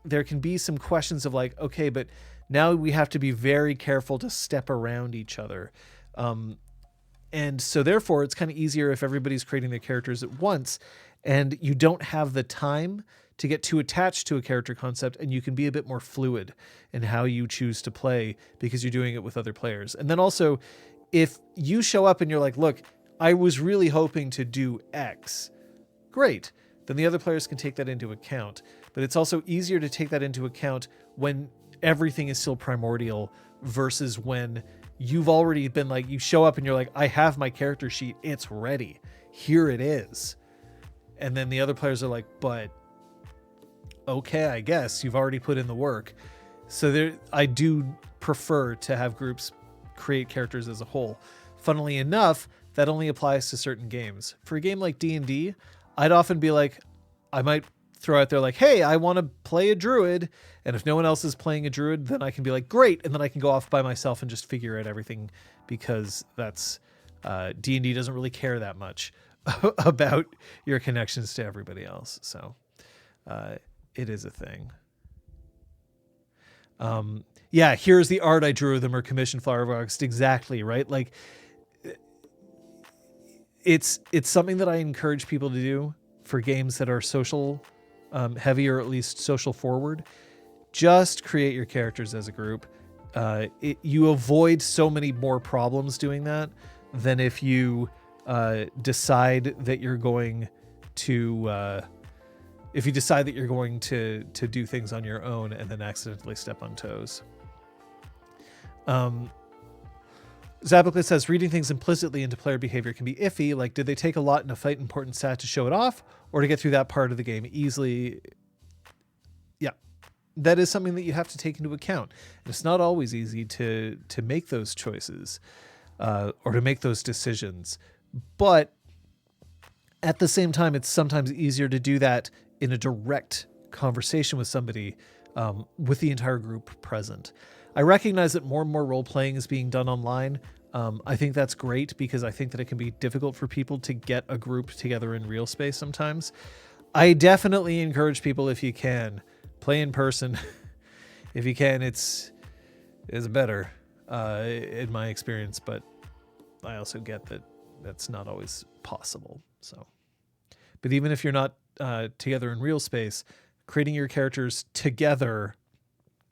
Speaker 1: there can be some questions of like, okay, but now we have to be very careful to step around each other. And so therefore it's kind of easier if everybody's creating their characters at once and you don't have the time to get too attached to a character concept, and you can be a bit more fluid in how you choose to play because you're doing it with other players. And then also, if you show up and you're like, look, I was really hoping to do X, great. Then the other players can take that into account. But it's also easier to take that into account when everything is still primordial versus when you've already been like, you show up and you're like, I have my character sheet, it's ready. Here it is. And then the other players are like, but okay, I guess you've already put in the work. So I do prefer to have groups create characters as a whole. Funnily enough, that only applies to certain games. For a game like D&D, I'd often be like, I might throw out there like, hey, I want to play a druid. And if no one else is playing a druid, then I can be like, great. And then I can go off by myself and just figure out everything, because that's D&D doesn't really care that much about your connections to everybody else. So it is a thing. Yeah, here's the art I drew of them or commissioned flower of August. Exactly, right? Like, it's something that I encourage people to do for games that are social heavy, or at least social forward. Just create your characters as a group. You avoid so many more problems doing that than if you decide that you're going to do things on your own and then accidentally step on toes. Zabuka says reading things implicitly into player behavior can be iffy. Like, did they take a lot in a fight important stat to show it off, or to get through that part of the game easily? Yeah, that is something that you have to take into account. And it's not always easy to make those choices or to make those decisions. But at the same time, it's sometimes easier to do that in a direct conversation with somebody with the entire group present. I recognize that more and more role-playing is being done online. I think that's great, because I think that it can be difficult for people to get a group together in real space sometimes. I definitely encourage people, if you can, play in person. If you can, it's better in my experience, but I also get that that's not always possible. So, but even if you're not together in real space, creating your characters together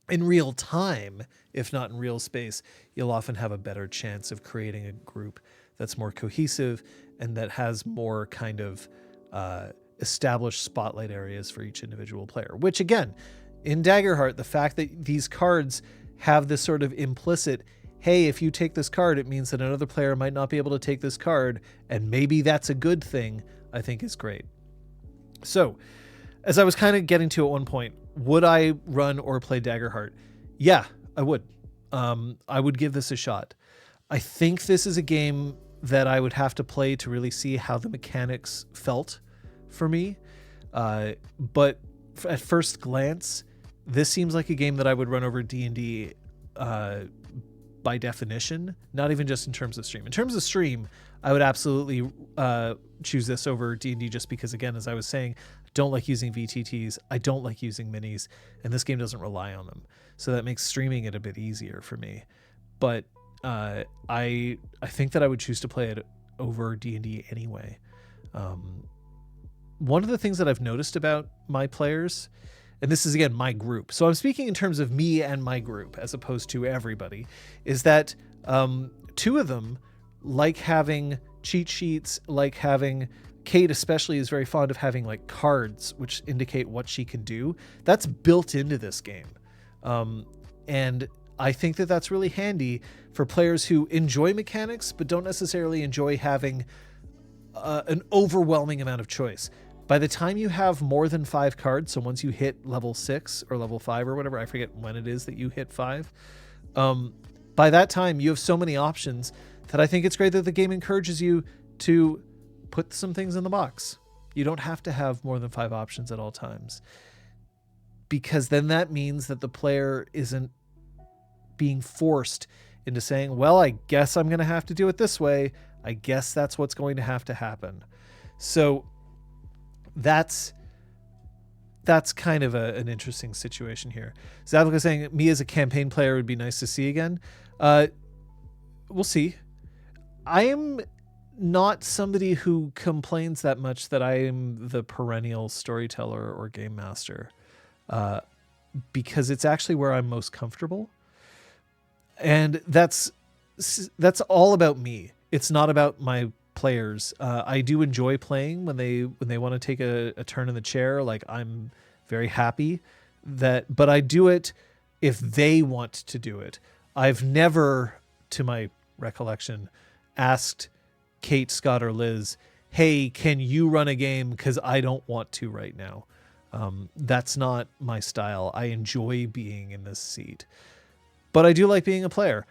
Speaker 1: in real time, if not in real space, you'll often have a better chance of creating a group that's more cohesive and that has more kind of established spotlight areas for each individual player. Which, again, in Daggerheart, the fact that these cards have this sort of implicit, hey, if you take this card, it means that another player might not be able to take this card, and maybe that's a good thing, I think is great. So, as I was kind of getting to at one point, would I run or play Daggerheart? Yeah, I would. I would give this a shot. I think this is a game that I would have to play to really see how the mechanics felt for me. But at first glance, this seems like a game that I would run over D&D by definition, not even just in terms of stream. In terms of stream, I would absolutely choose this over D&D, just because, again, as I was saying, don't like using VTTs. I don't like using minis, and this game doesn't rely on them. So that makes streaming it a bit easier for me. But I think that I would choose to play it over D&D anyway. One of the things that I've noticed about my players, and this is, again, my group, so I'm speaking in terms of me and my group as opposed to everybody, is that two of them like having cheat sheets, like having... Kate especially is very fond of having like cards which indicate what she can do. That's built into this game. And I think that that's really handy for players who enjoy mechanics but don't necessarily enjoy having an overwhelming amount of choice. By the time you have more than 5 cards, so once you hit level 6 or level 5 or whatever, I forget when it is that you hit 5, by that time you have so many options that I think it's great that the game encourages you to put some things in the box. You don't have to have more than 5 options at all times, because then that means that the player isn't being forced into saying, well, I guess I'm going to have to do it this way. I guess that's what's going to have to happen. So that's kind of an interesting situation here. Zavica saying, me as a campaign player would be nice to see again. We'll see. I am not somebody who complains that much that I am the perennial storyteller or game master, because it's actually where I'm most comfortable. And that's all about me. It's not about my players. I do enjoy playing when they want to take a turn in the chair. Like, I'm very happy but I do it if they want to do it. I've never, to my recollection, asked Kate, Scott, or Liz, hey, can you run a game? Because I don't want to right now. That's not my style. I enjoy being in this seat, but I do like being a player.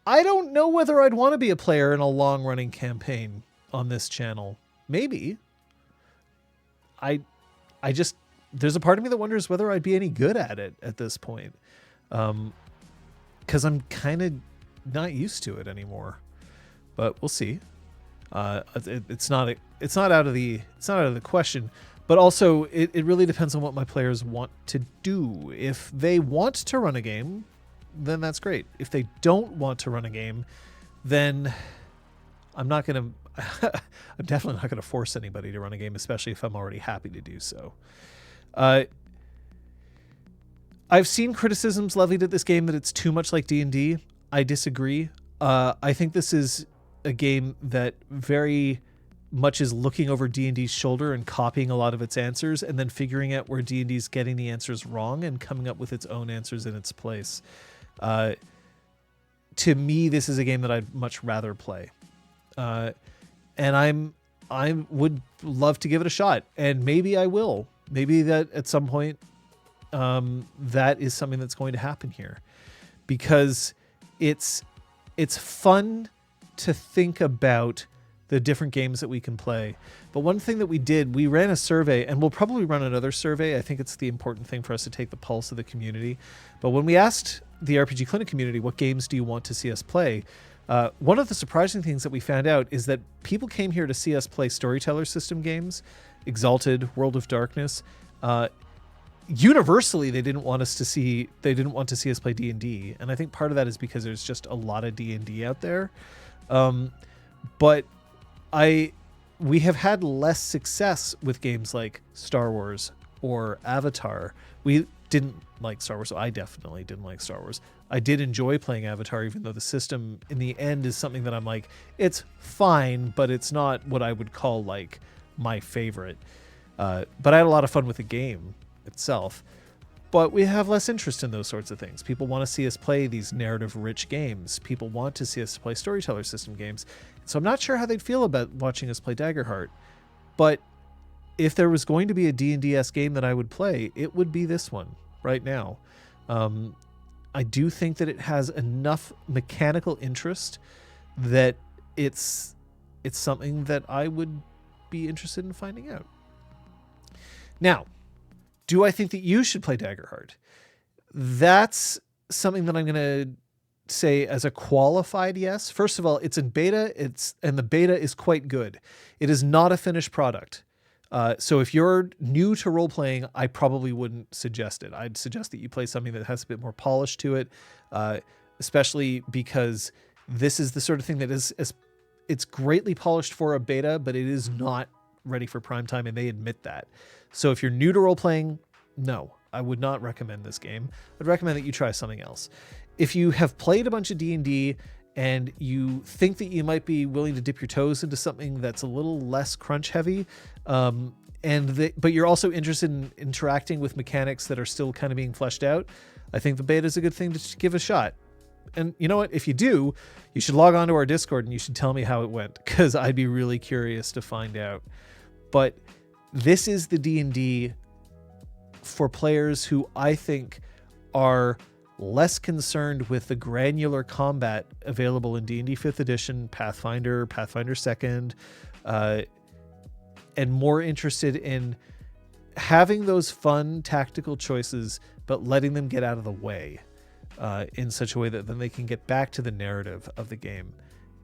Speaker 1: I don't know whether I'd want to be a player in a long-running campaign on this channel. Maybe. I just, there's a part of me that wonders whether I'd be any good at it at this point. Because I'm kind of not used to it anymore. But we'll see. It's not out of the question. But also, it really depends on what my players want to do. If they want to run a game, then that's great. If they don't want to run a game, then I'm definitely not going to force anybody to run a game, especially if I'm already happy to do so. I've seen criticisms levied at this game that it's too much like D&D. I disagree. I think this is a game that very much is looking over D&D's shoulder and copying a lot of its answers and then figuring out where D&D's getting the answers wrong and coming up with its own answers in its place. To me, this is a game that I'd much rather play. And I would love to give it a shot, and maybe I will. Maybe that at some point, that is something that's going to happen here, because it's fun to think about the different games that we can play. But one thing that we ran a survey, and we'll probably run another survey. I think it's the important thing for us to take the pulse of the community. But when we asked the RPGClinic community, what games do you want to see us play? One of the surprising things that we found out is that people came here to see us play storyteller system games, Exalted, World of Darkness. Universally, they didn't want to see us play D&D, and I think part of that is because there's just a lot of D&D out there. But we have had less success with games like Star Wars or Avatar. We didn't like Star Wars, so I definitely didn't like Star Wars. I did enjoy playing Avatar, even though the system in the end is something that I'm like, it's fine, but it's not what I would call like my favorite. But I had a lot of fun with the game itself. But we have less interest in those sorts of things. People want to see us play these narrative-rich games. People want to see us play storyteller system games. So I'm not sure how they'd feel about watching us play Daggerheart. But if there was going to be a D&D-esque game that I would play, it would be this one right now. I do think that it has enough mechanical interest that it's something that I would be interested in finding out. Now, do I think that you should play Daggerheart? That's something that I'm going to say as a qualified yes. First of all, it's in beta, and the beta is quite good. It is not a finished product. So if you're new to role-playing, I probably wouldn't suggest it. I'd suggest that you play something that has a bit more polish to it, especially because this is the sort of thing that it's greatly polished for a beta, but it is not ready for prime time, and they admit that. So if you're new to role-playing, no, I would not recommend this game. I'd recommend that you try something else. If you have played a bunch of D&D and you think that you might be willing to dip your toes into something that's a little less crunch heavy, but you're also interested in interacting with mechanics that are still kind of being fleshed out, I think the beta is a good thing to give a shot. And you know what? If you do, you should log on to our Discord and you should tell me how it went, because I'd be really curious to find out. But this is the D&D for players who I think are less concerned with the granular combat available in D&D 5th edition, Pathfinder 2nd, and more interested in having those fun tactical choices, but letting them get out of the way in such a way that then they can get back to the narrative of the game.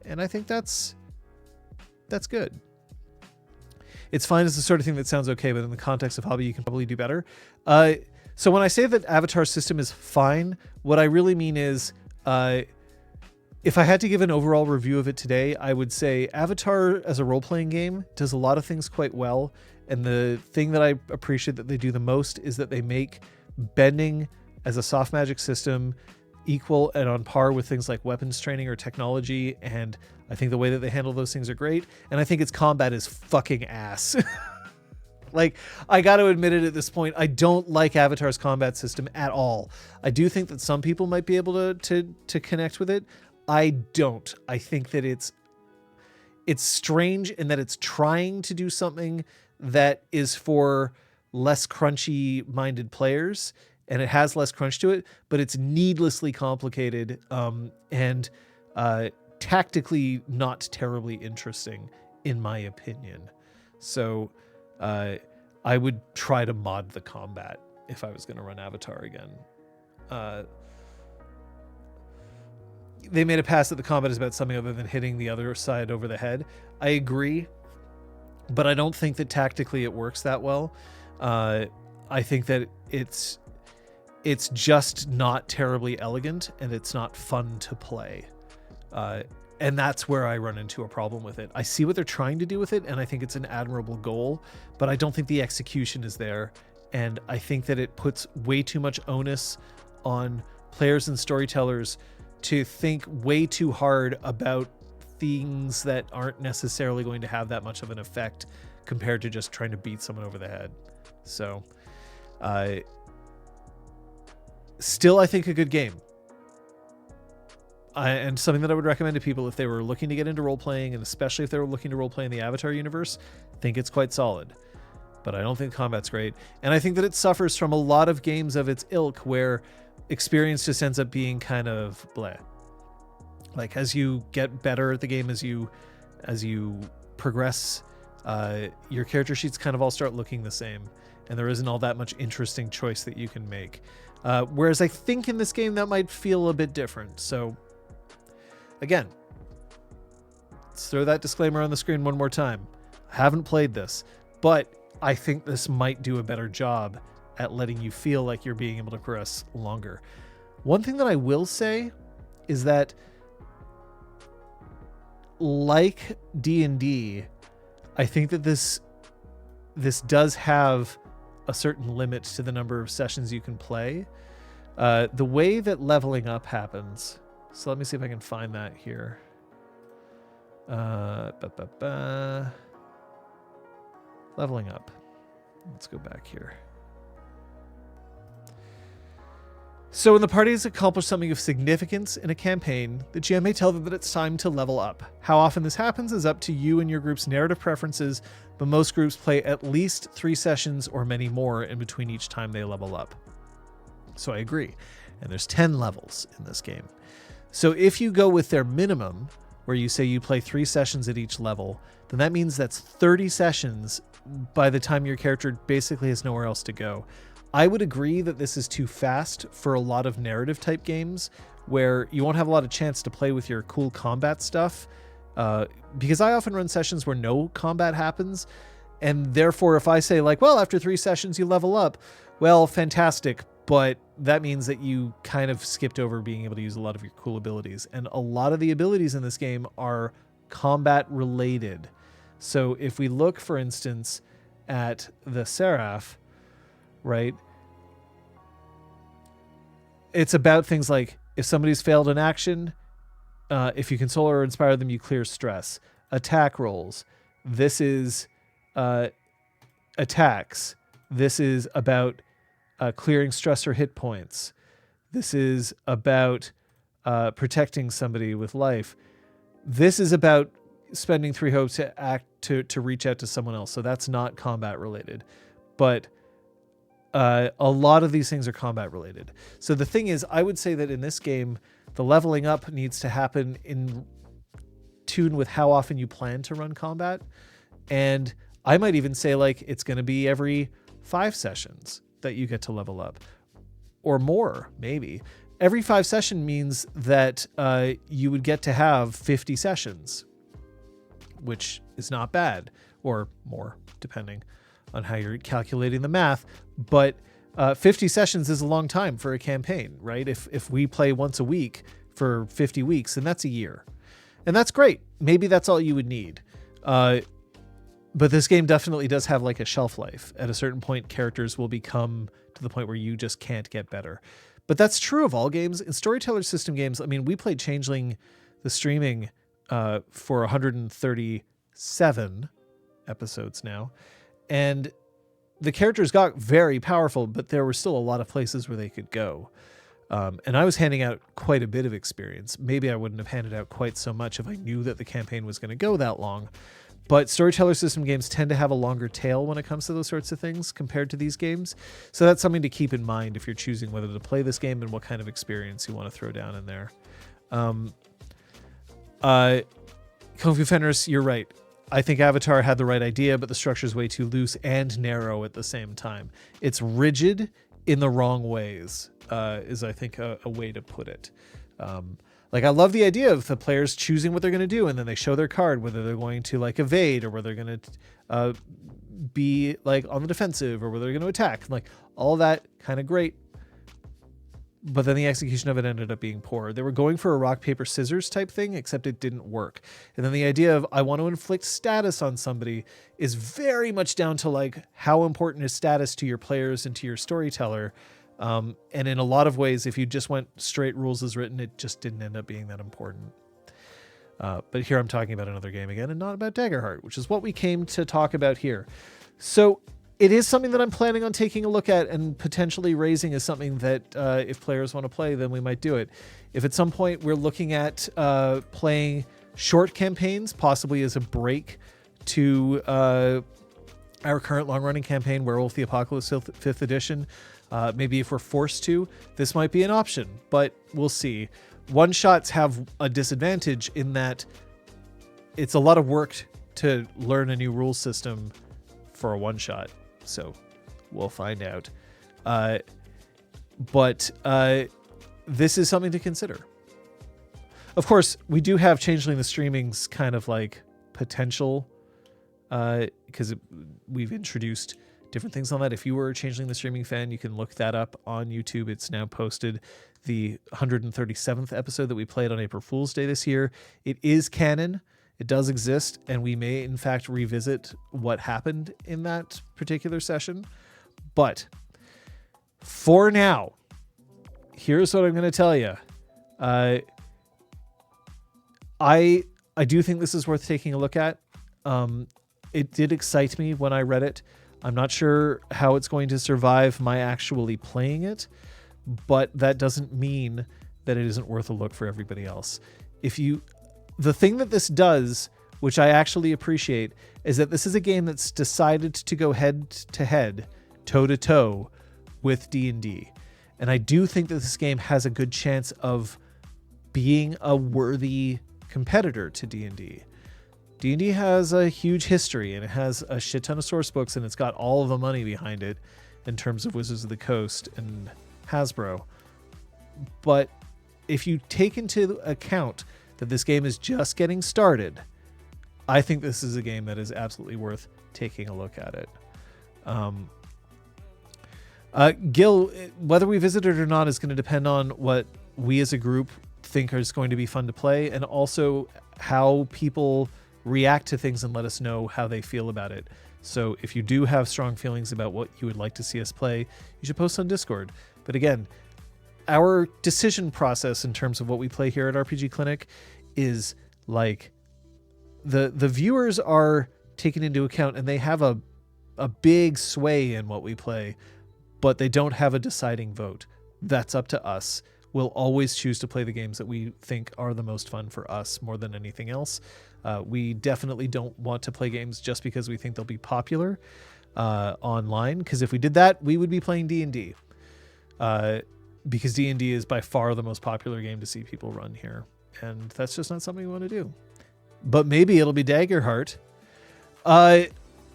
Speaker 1: And I think that's good. It's fine as the sort of thing that sounds okay, but in the context of hobby, you can probably do better. So when I say that Avatar's system is fine, what I really mean is, if I had to give an overall review of it today, I would say Avatar as a role-playing game does a lot of things quite well. And the thing that I appreciate that they do the most is that they make bending as a soft magic system equal and on par with things like weapons training or technology. And I think the way that they handle those things are great. And I think its combat is fucking ass. Like, I got to admit it at this point, I don't like Avatar's combat system at all. I do think that some people might be able to connect with it. I don't. I think that it's strange in that it's trying to do something that is for less crunchy minded players, and it has less crunch to it, but it's needlessly complicated. And tactically not terribly interesting, in my opinion. So I would try to mod the combat if I was going to run Avatar again. They made a pass that the combat is about something other than hitting the other side over the head. I agree, but I don't think that tactically it works that well. I think that it's just not terribly elegant, and it's not fun to play. And that's where I run into a problem with it. I see what they're trying to do with it, and I think it's an admirable goal, but I don't think the execution is there. And I think that it puts way too much onus on players and storytellers to think way too hard about things that aren't necessarily going to have that much of an effect compared to just trying to beat someone over the head. So, still, I think a good game. And something that I would recommend to people if they were looking to get into role-playing, and especially if they were looking to role-play in the Avatar universe, think it's quite solid. But I don't think combat's great. And I think that it suffers from a lot of games of its ilk where experience just ends up being kind of bleh. Like, as you get better at the game, as you progress, your character sheets kind of all start looking the same, and there isn't all that much interesting choice that you can make. Whereas I think in this game that might feel a bit different. So again, let's throw that disclaimer on the screen one more time. I haven't played this, but I think this might do a better job at letting you feel like you're being able to progress longer. One thing that I will say is that, like D&D, I think that this does have a certain limit to the number of sessions you can play. The way that leveling up happens, so let me see if I can find that here. Leveling up. Let's go back here. So when the party has accomplished something of significance in a campaign, the GM may tell them that it's time to level up. How often this happens is up to you and your group's narrative preferences, but most groups play at least 3 sessions or many more in between each time they level up. So I agree. And there's 10 levels in this game. So if you go with their minimum, where you say you play 3 sessions at each level, then that means that's 30 sessions by the time your character basically has nowhere else to go. I would agree that this is too fast for a lot of narrative type games where you won't have a lot of chance to play with your cool combat stuff, because I often run sessions where no combat happens, and therefore if I say like, well, after 3 sessions you level up, well, fantastic, but that means that you kind of skipped over being able to use a lot of your cool abilities, and a lot of the abilities in this game are combat related. So if we look, for instance, at the Seraph, right? It's about things like if somebody's failed an action, if you console or inspire them, you clear stress. Attack rolls. This is attacks. This is about clearing stress or hit points. This is about protecting somebody with life. This is about spending 3 hopes to reach out to someone else. So that's not combat related. But a lot of these things are combat related. So the thing is, I would say that in this game, the leveling up needs to happen in tune with how often you plan to run combat. And I might even say like it's going to be every 5 sessions that you get to level up, or more, maybe. Every 5 session means that you would get to have 50 sessions, which is not bad, or more, depending on how you're calculating the math. But 50 sessions is a long time for a campaign, right? If we play once a week for 50 weeks, then that's a year. And that's great. Maybe that's all you would need. But this game definitely does have like a shelf life. At a certain point, characters will become to the point where you just can't get better. But that's true of all games. In storyteller system games, I mean, we played Changeling, the streaming, for 137 episodes now. And the characters got very powerful, but there were still a lot of places where they could go. And I was handing out quite a bit of experience. Maybe I wouldn't have handed out quite so much if I knew that the campaign was going to go that long. But storyteller system games tend to have a longer tail when it comes to those sorts of things compared to these games. So that's something to keep in mind if you're choosing whether to play this game and what kind of experience you want to throw down in there. Kung Fu Fenris, you're right. I think Avatar had the right idea, but the structure is way too loose and narrow at the same time. It's rigid in the wrong ways, is I think a way to put it. Like, I love the idea of the players choosing what they're going to do, and then they show their card, whether they're going to like evade or whether they're going to be like on the defensive or whether they're going to attack. Like, all that kind of great. But then the execution of it ended up being poor. They were going for a rock, paper, scissors type thing, except it didn't work. And then the idea of I want to inflict status on somebody is very much down to like how important is status to your players and to your storyteller. And in a lot of ways, if you just went straight rules as written, it just didn't end up being that important. But here I'm talking about another game again and not about Daggerheart, which is what we came to talk about here. So it is something that I'm planning on taking a look at and potentially raising as something that if players want to play, then we might do it. If at some point we're looking at playing short campaigns, possibly as a break to our current long-running campaign, Werewolf the Apocalypse 5th Edition, maybe if we're forced to, this might be an option, but we'll see. One-shots have a disadvantage in that it's a lot of work to learn a new rule system for a one-shot. So we'll find out. But this is something to consider. Of course, we do have Changeling the Streaming's kind of like potential because we've introduced different things on that. If you were a Changeling the Streaming fan, you can look that up on YouTube. It's now posted. The 137th episode that we played on April Fool's Day this year. It is canon. It does exist, and we may, in fact, revisit what happened in that particular session. But for now, here's what I'm going to tell you. I do think this is worth taking a look at. It did excite me when I read it. I'm not sure how it's going to survive my actually playing it, but that doesn't mean that it isn't worth a look for everybody else. The thing that this does, which I actually appreciate, is that this is a game that's decided to go head-to-head, toe-to-toe with D&D. And I do think that this game has a good chance of being a worthy competitor to D&D. D&D has a huge history, and it has a shit ton of source books, and it's got all of the money behind it in terms of Wizards of the Coast and Hasbro. But if you take into account that this game is just getting started, I think this is a game that is absolutely worth taking a look at it. Gil, whether we visit it or not is going to depend on what we as a group think is going to be fun to play, and also how people react to things and let us know how they feel about it. So if you do have strong feelings about what you would like to see us play, you should post on Discord. But again, our decision process in terms of what we play here at RPG Clinic is like the viewers are taken into account, and they have a big sway in what we play, but they don't have a deciding vote. That's up to us. We'll always choose to play the games that we think are the most fun for us more than anything else. We definitely don't want to play games just because we think they'll be popular online, because if we did that, we would be playing D&D. Because D&D is by far the most popular game to see people run here. And that's just not something we want to do. But maybe it'll be Daggerheart. I'm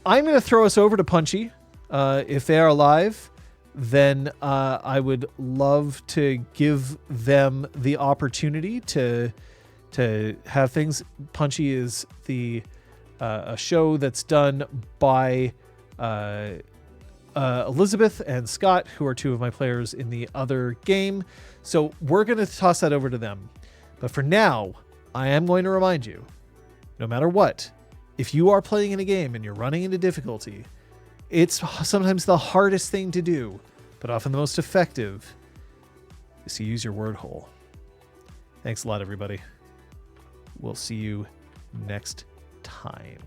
Speaker 1: going to throw us over to Punchy. If they are live, then I would love to give them the opportunity to have things. Punchy is a show that's done by Elizabeth and Scott, who are two of my players in the other game. So we're going to toss that over to them. But for now, I am going to remind you, no matter what, if you are playing in a game and you're running into difficulty, it's sometimes the hardest thing to do, but often the most effective, is to use your word hole. Thanks a lot, everybody. We'll see you next time.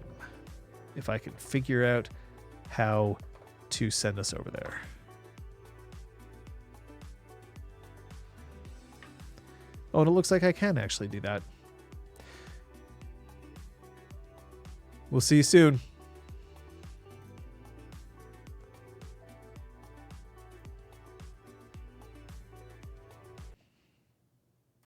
Speaker 1: If I can figure out how to send us over there. Oh, and it looks like I can actually do that. We'll see you soon.